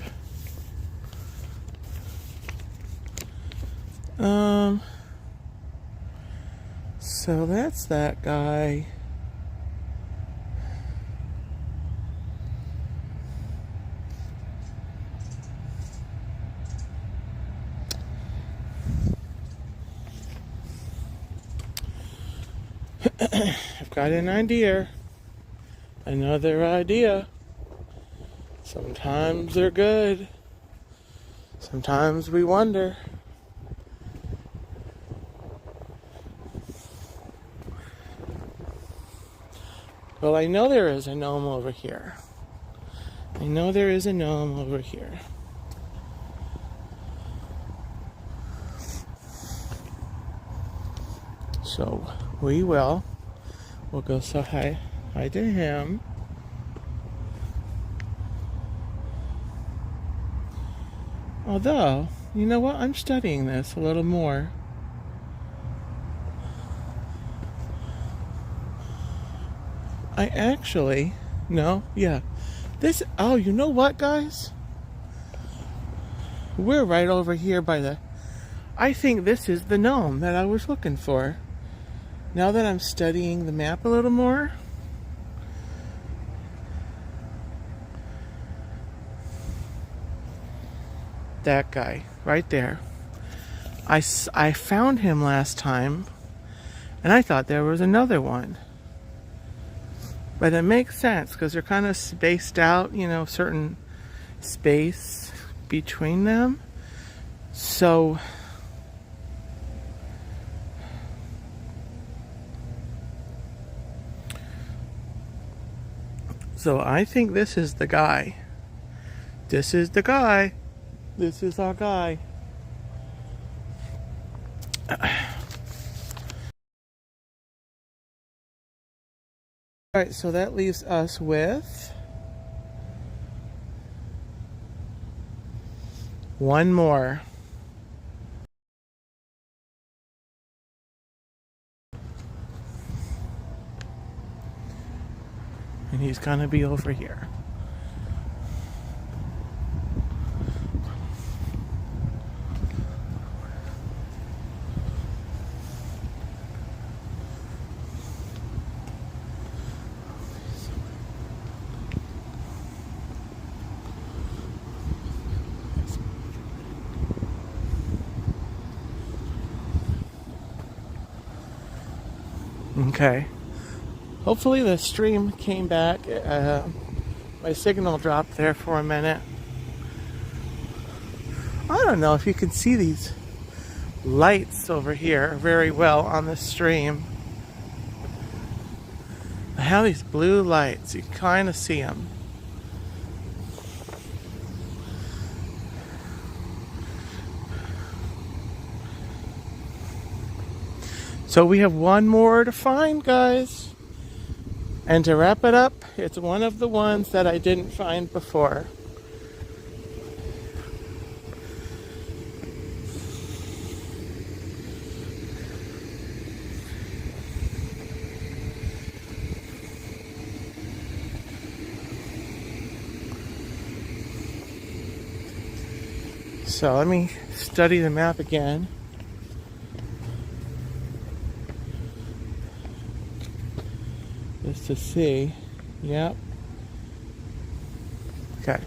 [SPEAKER 1] So that's that guy. I've got an idea. Another idea. Sometimes they're good. Sometimes we wonder. Well, I know there is a gnome over here. I know there is a gnome over here. So we'll go say hi to him. Although, you know what? I'm studying this a little more. I actually, no, yeah. This, oh, you know what, guys? We're right over here by the, I think this is the gnome that I was looking for. Now that I'm studying the map a little more. That guy, right there. I found him last time, and I thought there was another one. But it makes sense, because they're kind of spaced out, you know, certain space between them. So I think this is the guy. This is the guy. This is our guy. Alright, so that leaves us with one more. And he's gonna be over here. Okay. Hopefully the stream came back. My signal dropped there for a minute. I don't know if you can see these lights over here very well on the stream. I have these blue lights. You kind of see them. So we have one more to find, guys. And to wrap it up, it's one of the ones that I didn't find before. So let me study the map again. Just to see. Yep. Okay.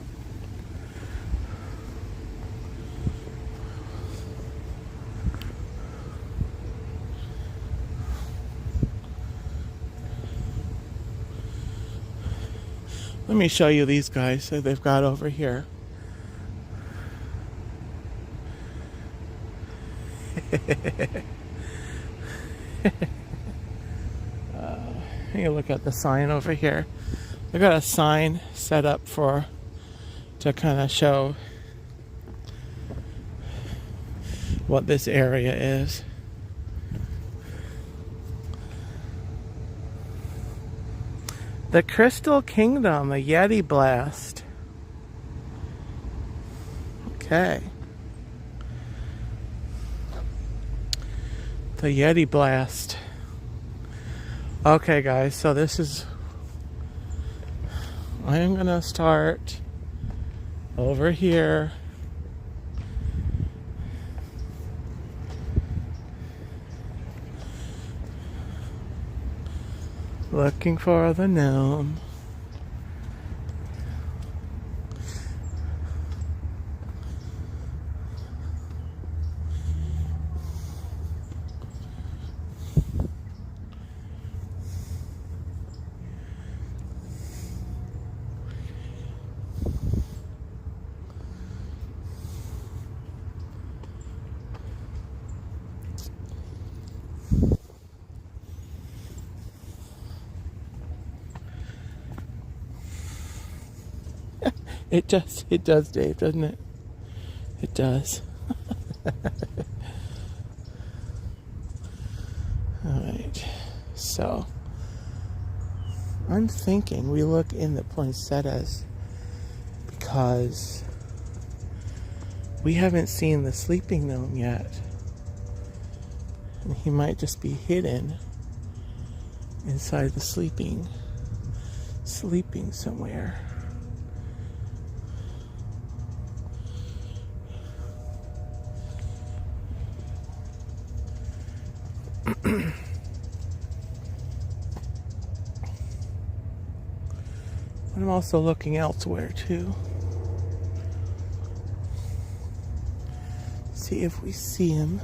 [SPEAKER 1] Let me show you these guys that they've got over here. You look at the sign over here. They got a sign set up to kind of show what this area is. The Crystal Kingdom, a Yeti Blast. Okay. The Yeti Blast. Okay, guys, so this is... I am going to start over here. Looking for the gnome. It does, Dave, doesn't it? It does. Alright, so I'm thinking we look in the poinsettias because we haven't seen the sleeping gnome yet. And he might just be hidden inside the sleeping somewhere. I'm also looking elsewhere too. See if we see him.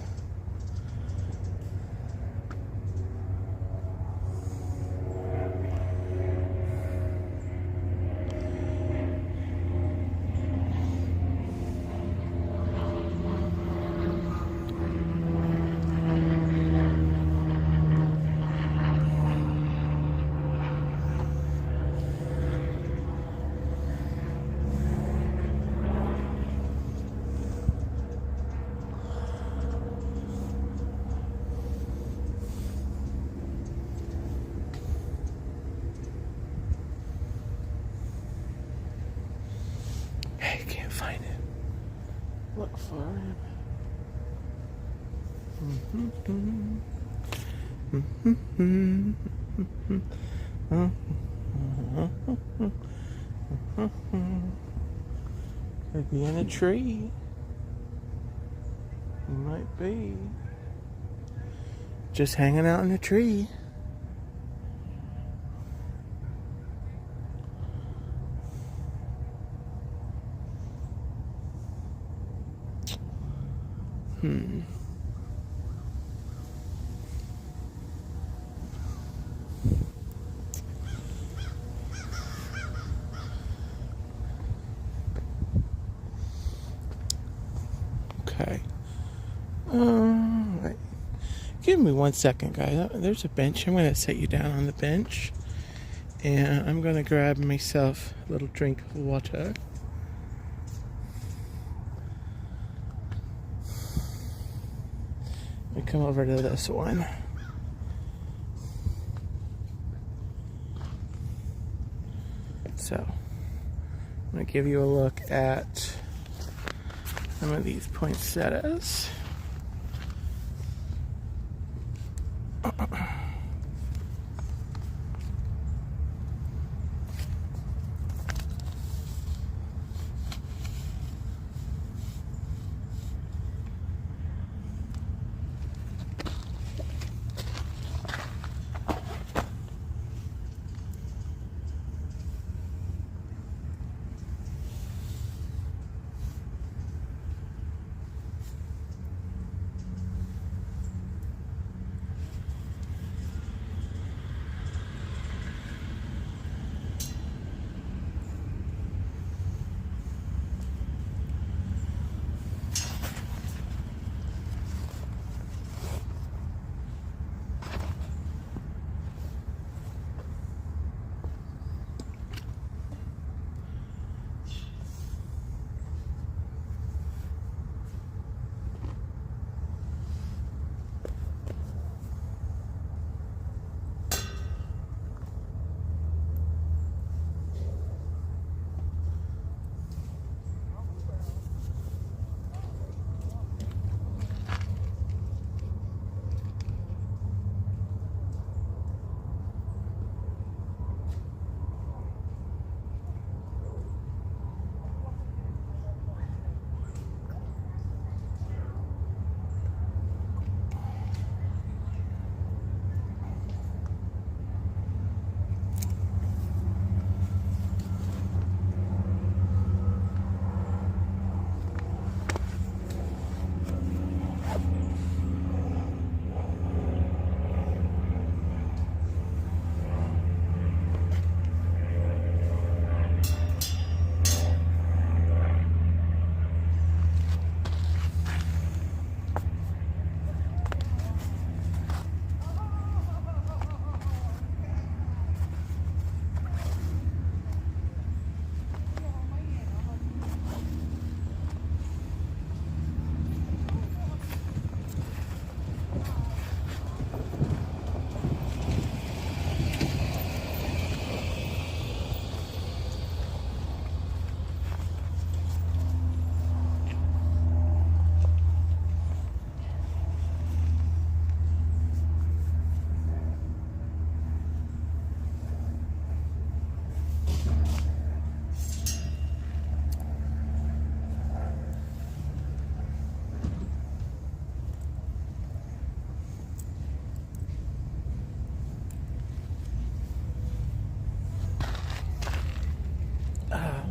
[SPEAKER 1] Hey, can't find him. Look for him. Could be in a tree. He might be. Just hanging out in a tree. Okay. Right. Give me 1 second, guys. There's a bench. I'm going to set you down on the bench. And I'm going to grab myself a little drink of water. Let me come over to this one. So, I'm going to give you a look at some of these poinsettias.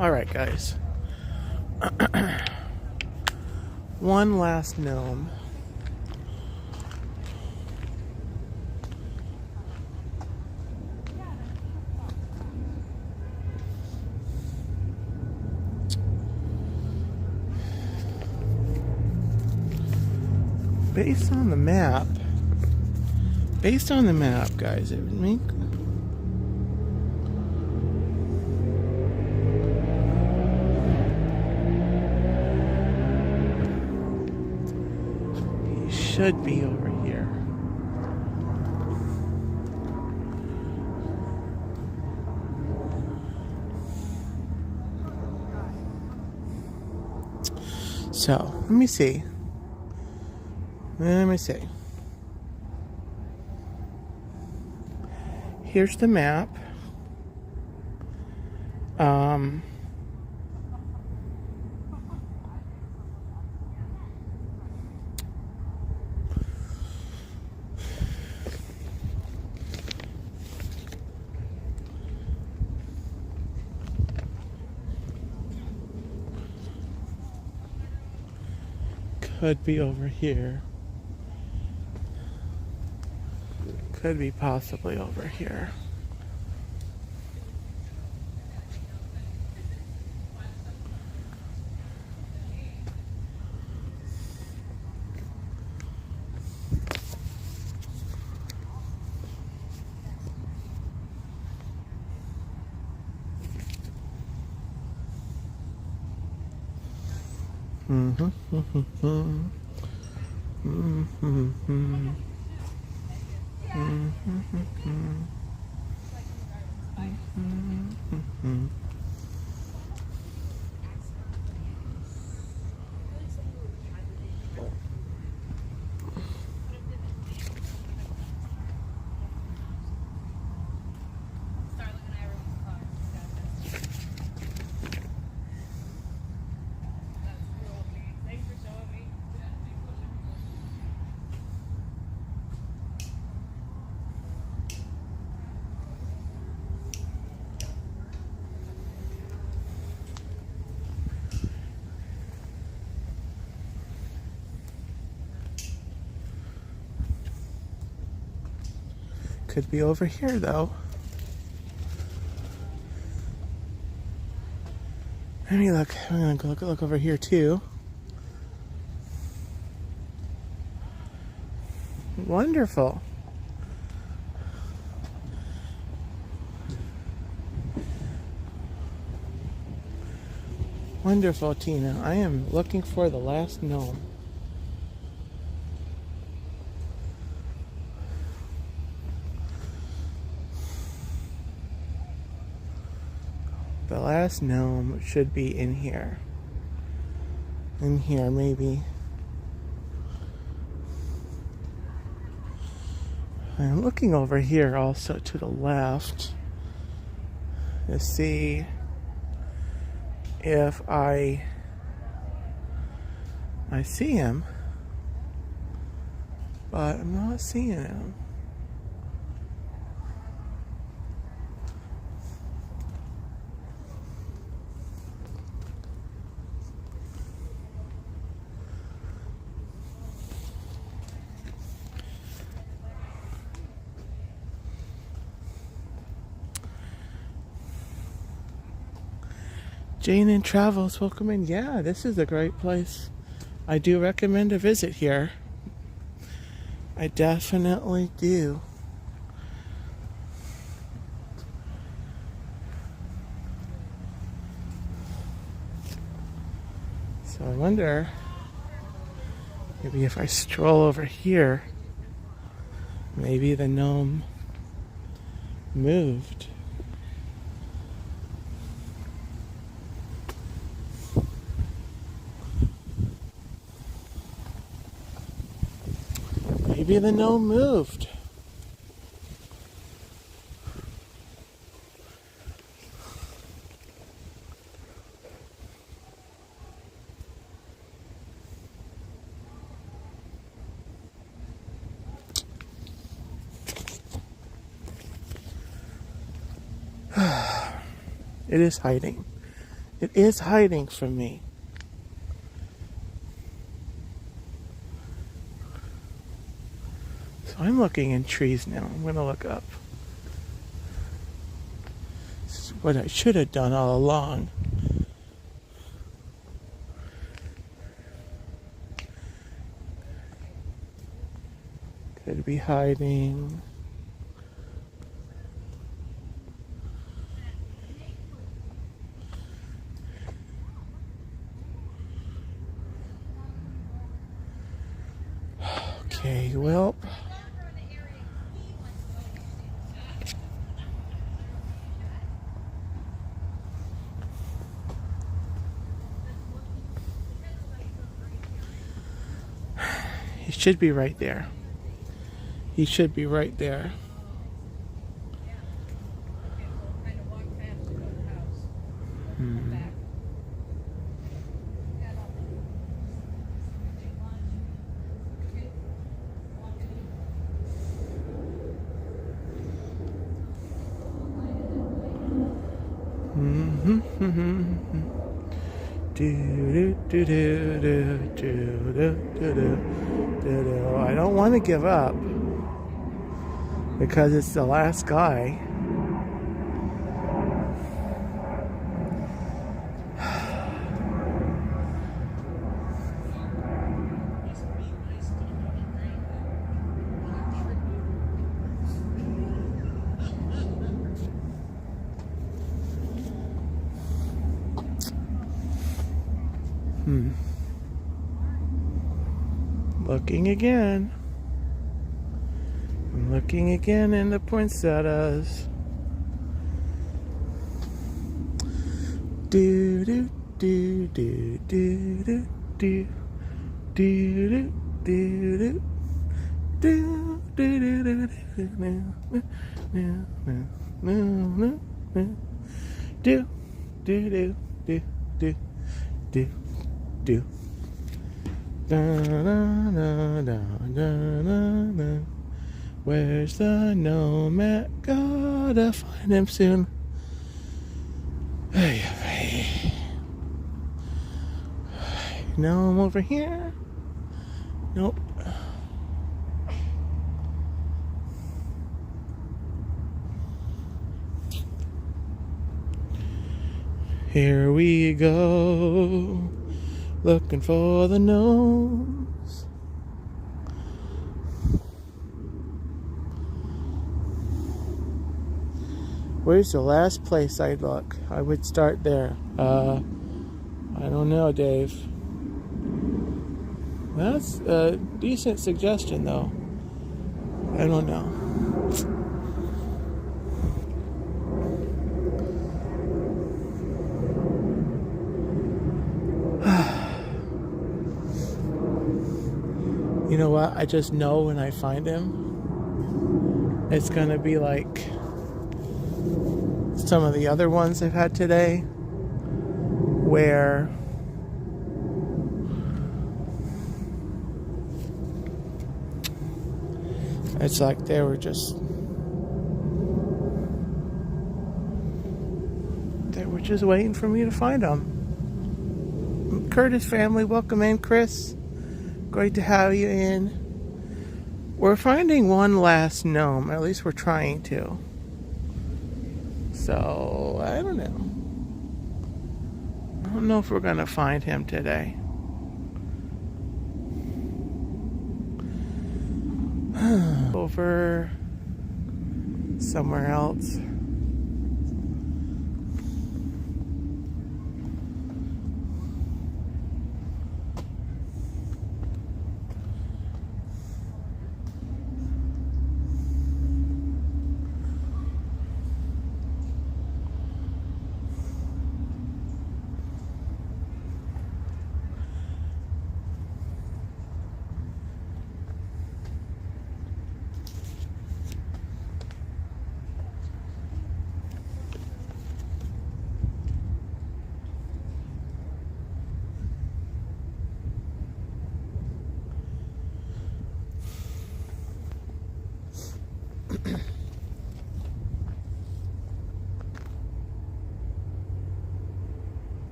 [SPEAKER 1] Alright, guys. One last gnome. Based on the map, guys, it would make he should be over here. So, let me see. Here's the map. Could be over here. Could be possibly over here. Could be over here, though. Let me look. I'm gonna go look over here too. Wonderful. Wonderful, Tina. I am looking for the last gnome. The last gnome should be in here. In here, maybe. I'm looking over here also to the left to see if I see him, but I'm not seeing him. Jane and Travels, welcome in. Yeah, this is a great place. I do recommend a visit here. I definitely do. So I wonder, maybe if I stroll over here, maybe the gnome moved. Maybe the gnome moved. It is hiding. It is hiding from me. So I'm looking in trees now. I'm going to look up. This is what I should have done all along. Could be hiding. Okay, well. He should be right there. He should be right there. I don't want to give up because it's the last guy. Looking again. I'm looking again in the poinsettias. Do do do do do do do do do do do do. Where's the gnome at? Gotta find him soon. Gnome over here? Nope. Here we go, looking for the gnomes. Where's the last place I'd look? I would start there. I don't know, Dave. That's a decent suggestion, though. I don't know. You know what? I just know when I find him, it's gonna be like some of the other ones I've had today, where it's like they were just waiting for me to find them. Curtis family, welcome in, Chris. Great to have you in. We're finding one last gnome, at least we're trying to. So, I don't know. I don't know if we're going to find him today. Over somewhere else.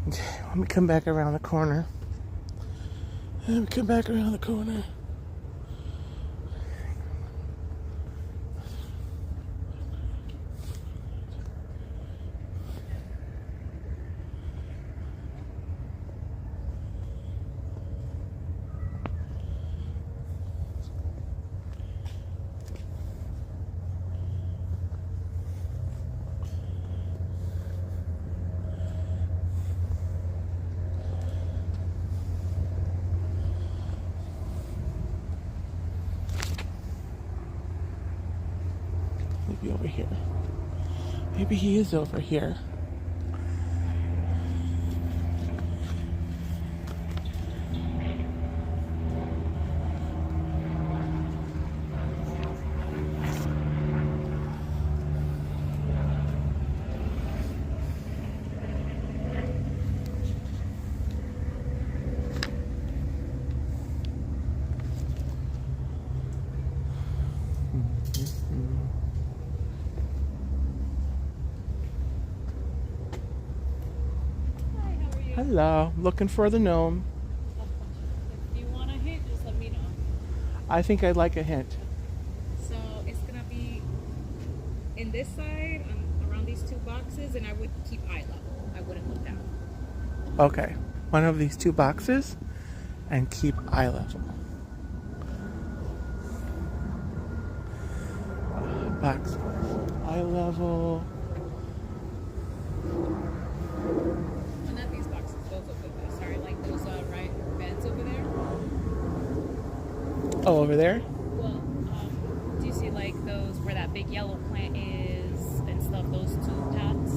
[SPEAKER 1] Okay, let me come back around the corner. Let me come back around the corner. Maybe over here. Maybe he is over here. Hello, looking for the gnome.
[SPEAKER 3] If you want a hint, just let me know.
[SPEAKER 1] I think I'd like a hint.
[SPEAKER 3] So it's gonna be in this side, around these two boxes, and I would keep eye level. I wouldn't look down.
[SPEAKER 1] Okay, one of these two boxes and keep eye level. Box, eye level.
[SPEAKER 3] Not these boxes, those over there. Sorry, like those right beds over there.
[SPEAKER 1] Oh, over there?
[SPEAKER 3] Well, do you see like those where that big yellow plant is and stuff? Those two paths.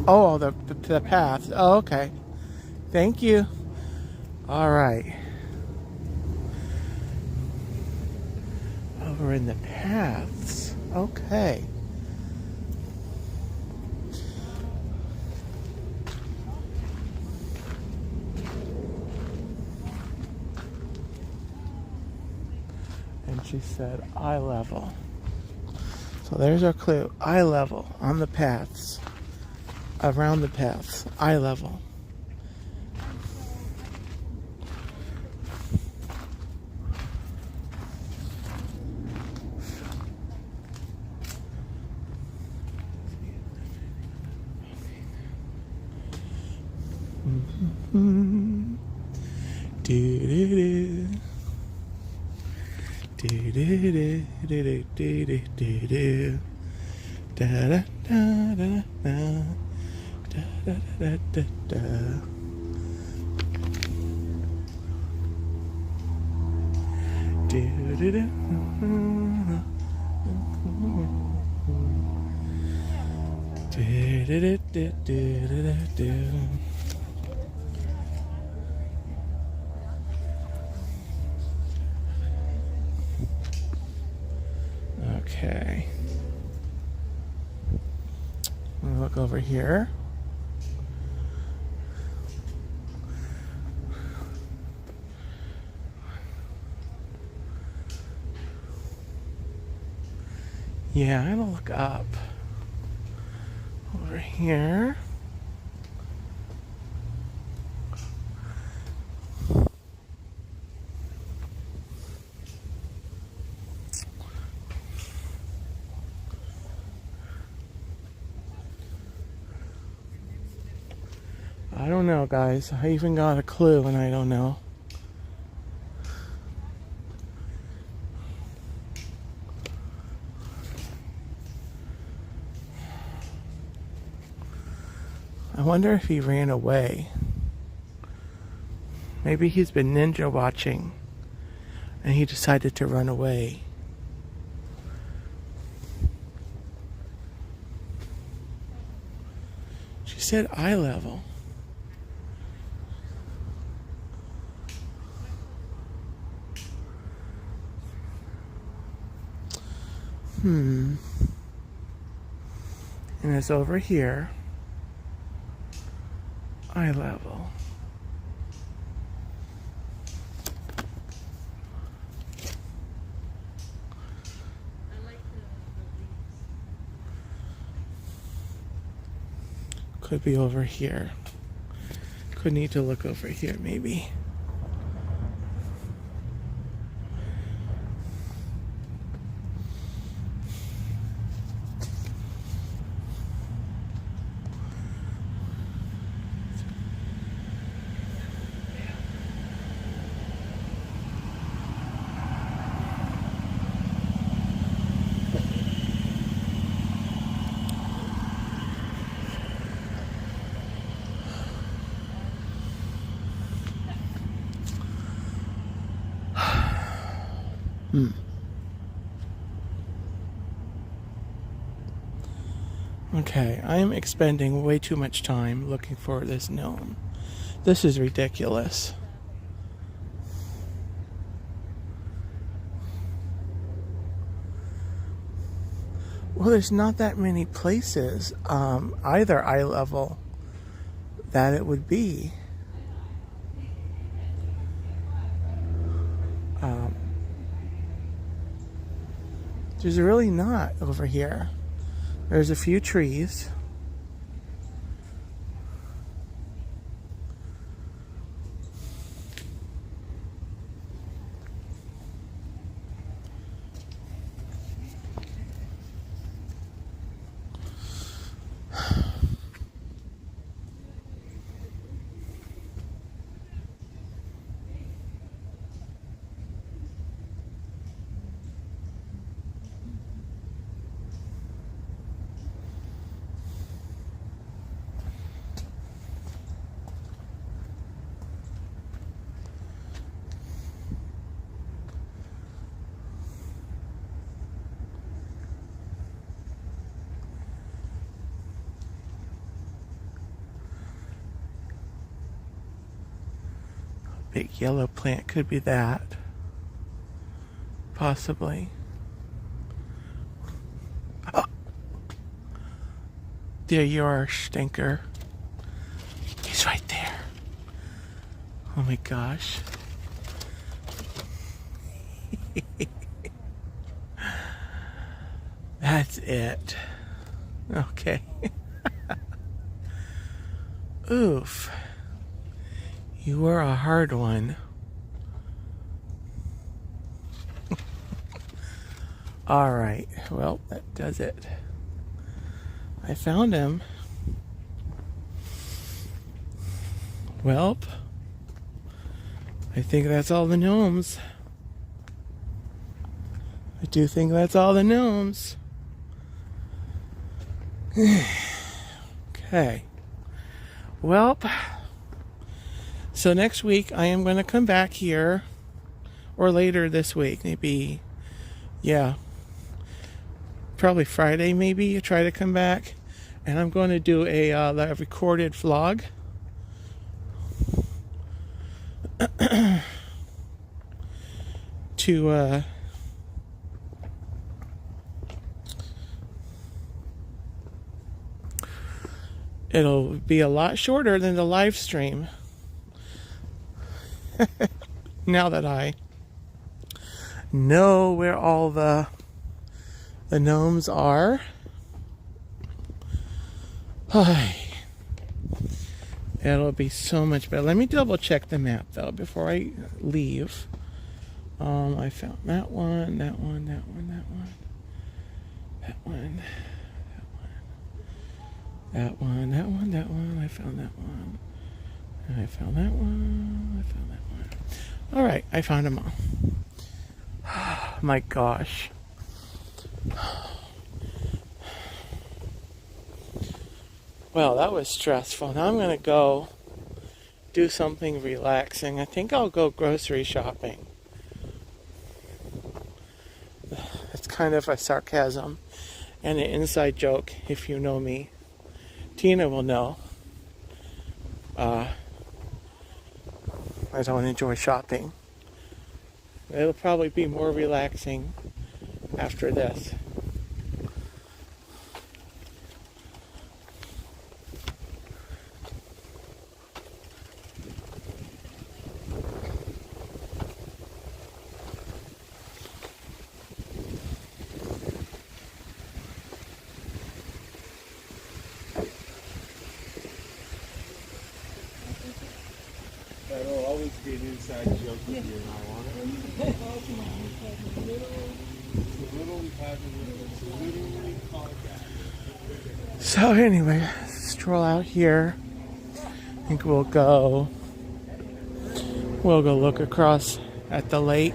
[SPEAKER 1] Oh, the path. Oh, okay. Thank you. All right. Over in the paths. Okay. And she said eye level. So there's our clue. Eye level on the paths. Around the paths. Eye level. Do-do-do. Do-do-do-do-do-do-do. Da-da-da-da-da. Da-da-da-da-da. Do-do-do. Do-do-do-do-do-do-do. Okay. I'm gonna look over here. Yeah, I'm gonna look up. Over here. I don't know, guys. I even got a clue and I don't know. I wonder if he ran away. Maybe he's been ninja watching and he decided to run away. She said eye level. And it's over here. Eye level. Could be over here. Could need to look over here maybe. Okay, I am expending way too much time looking for this gnome. This is ridiculous. Well, there's not that many places, either eye level, that it would be. There's really not over here. There's a few trees. Big yellow plant could be that. Possibly. Oh. There you are, stinker. He's right there. Oh my gosh. That's it. Okay. Oof. You were a hard one. All right. Well, that does it. I found him. Welp. I think that's all the gnomes. I do think that's all the gnomes. Okay. Welp. So next week I am going to come back here, or later this week, maybe, yeah, probably Friday maybe, try to come back, and I'm going to do a recorded vlog. To it'll be a lot shorter than the live stream. Now that I know where all the gnomes are. It'll be so much better. Let me double check the map though before I leave. I found that one, that one, that one, that one, that one, that one, that one, that one. I found that one. I found that one. I found that one. All right, I found them all. My gosh. Well, that was stressful. Now I'm going to go do something relaxing. I think I'll go grocery shopping. It's kind of a sarcasm and an inside joke, if you know me. Tina will know. I don't enjoy shopping. It'll probably be more relaxing after this.
[SPEAKER 2] needs to be an inside joke with you and I want it. It's literally called that.
[SPEAKER 1] So anyway, stroll out here. I think we'll go look across at the lake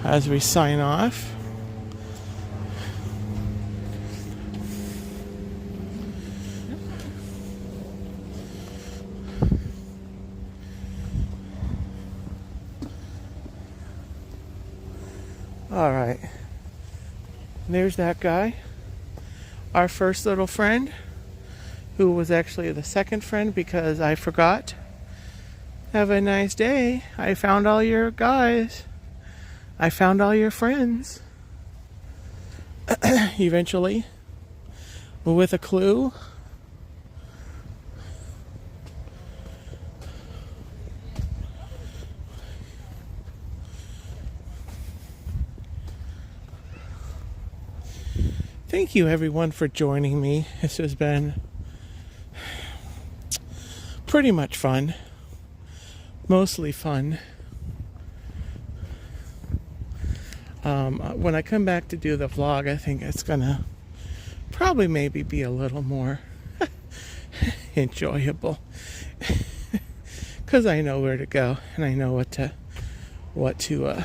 [SPEAKER 1] as we sign off. All right, there's that guy, our first little friend, who was actually the second friend because I forgot. Have a nice day. I found all your guys. I found all your friends. Eventually, with a clue. Thank you everyone for joining me. This has been pretty much fun. Mostly fun. When I come back to do the vlog, I think it's gonna probably maybe be a little more enjoyable. Because I know where to go and I know what to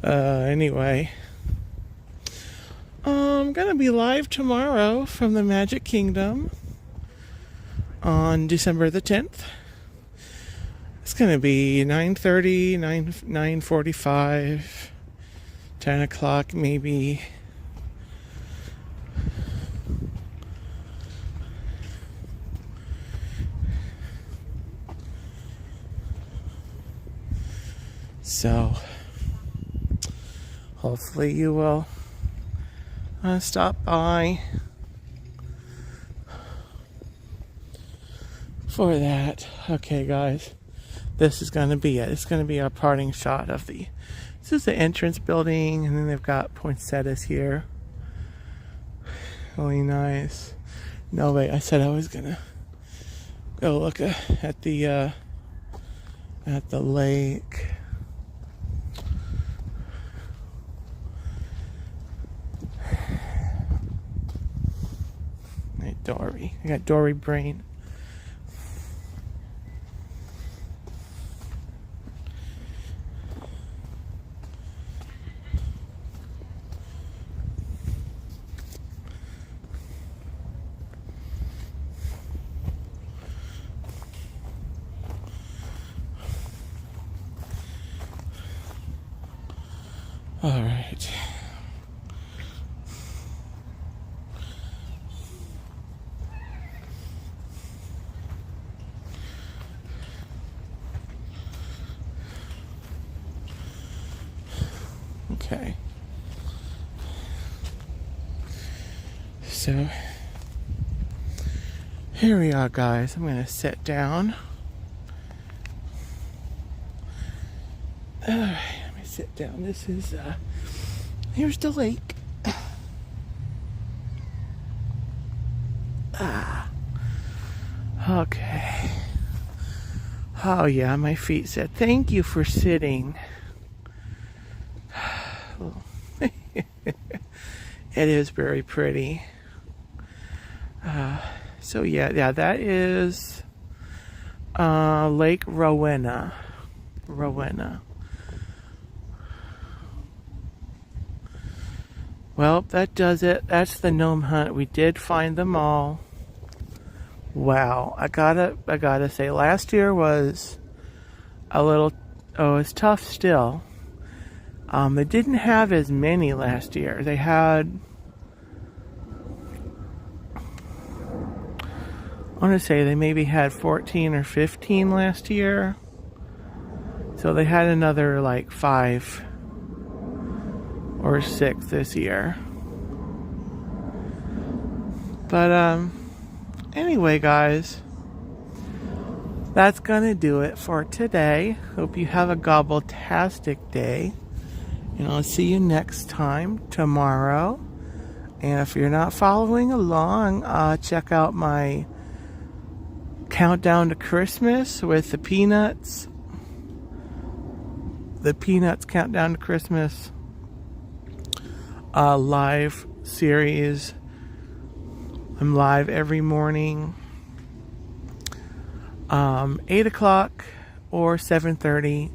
[SPEAKER 1] anyway, I'm gonna be live tomorrow from the Magic Kingdom on December the 10th. It's gonna be 9:30, 9:45, 10 o'clock maybe. So hopefully you will stop by for that. Okay guys, this is going to be it. It's going to be our parting shot of the, this is the entrance building, and then they've got poinsettias here. Really nice. No, wait, I said I was going to go look at the lake. Dory. I got Dory brain. All right. Okay. So here we are, guys. I'm going to sit down. All right, let me sit down. This is here's the lake. Okay. Oh yeah, my feet said thank you for sitting. It is very pretty. So yeah, that is Lake Rowena. Well, that does it. That's the gnome hunt. We did find them all. Wow, I gotta say, last year was a little, it's tough still. They didn't have as many last year. They had, I want to say they maybe had 14 or 15 last year. So they had another like 5 or 6 this year. But anyway, guys, that's gonna do it for today. Hope you have a gobbletastic day. And I'll see you next time tomorrow And if you're not following along, check out my countdown to Christmas with the Peanuts. The Peanuts Countdown to Christmas live series. I'm live every morning, 8 o'clock or 7:30,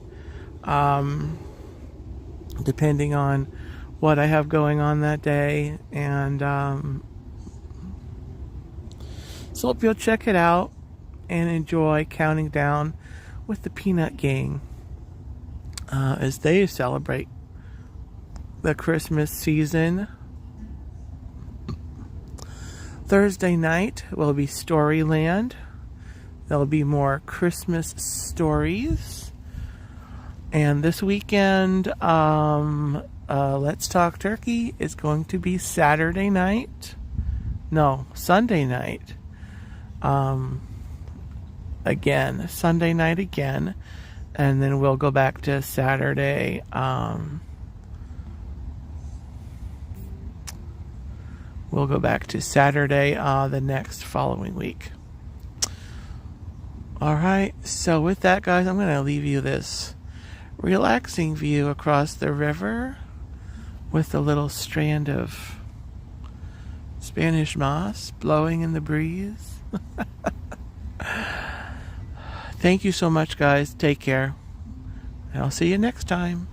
[SPEAKER 1] depending on what I have going on that day. And so hope you'll check it out and enjoy counting down with the Peanut Gang as they celebrate the Christmas season. Thursday night will be Storyland. There'll be more Christmas stories. And this weekend, Let's Talk Turkey is going to be Saturday night. No, Sunday night. Again, Sunday night again. And then we'll go back to Saturday. We'll go back to Saturday the next following week. Alright, so with that, guys, I'm going to leave you this relaxing view across the river with a little strand of Spanish moss blowing in the breeze. Thank you so much, guys. Take care. And I'll see you next time.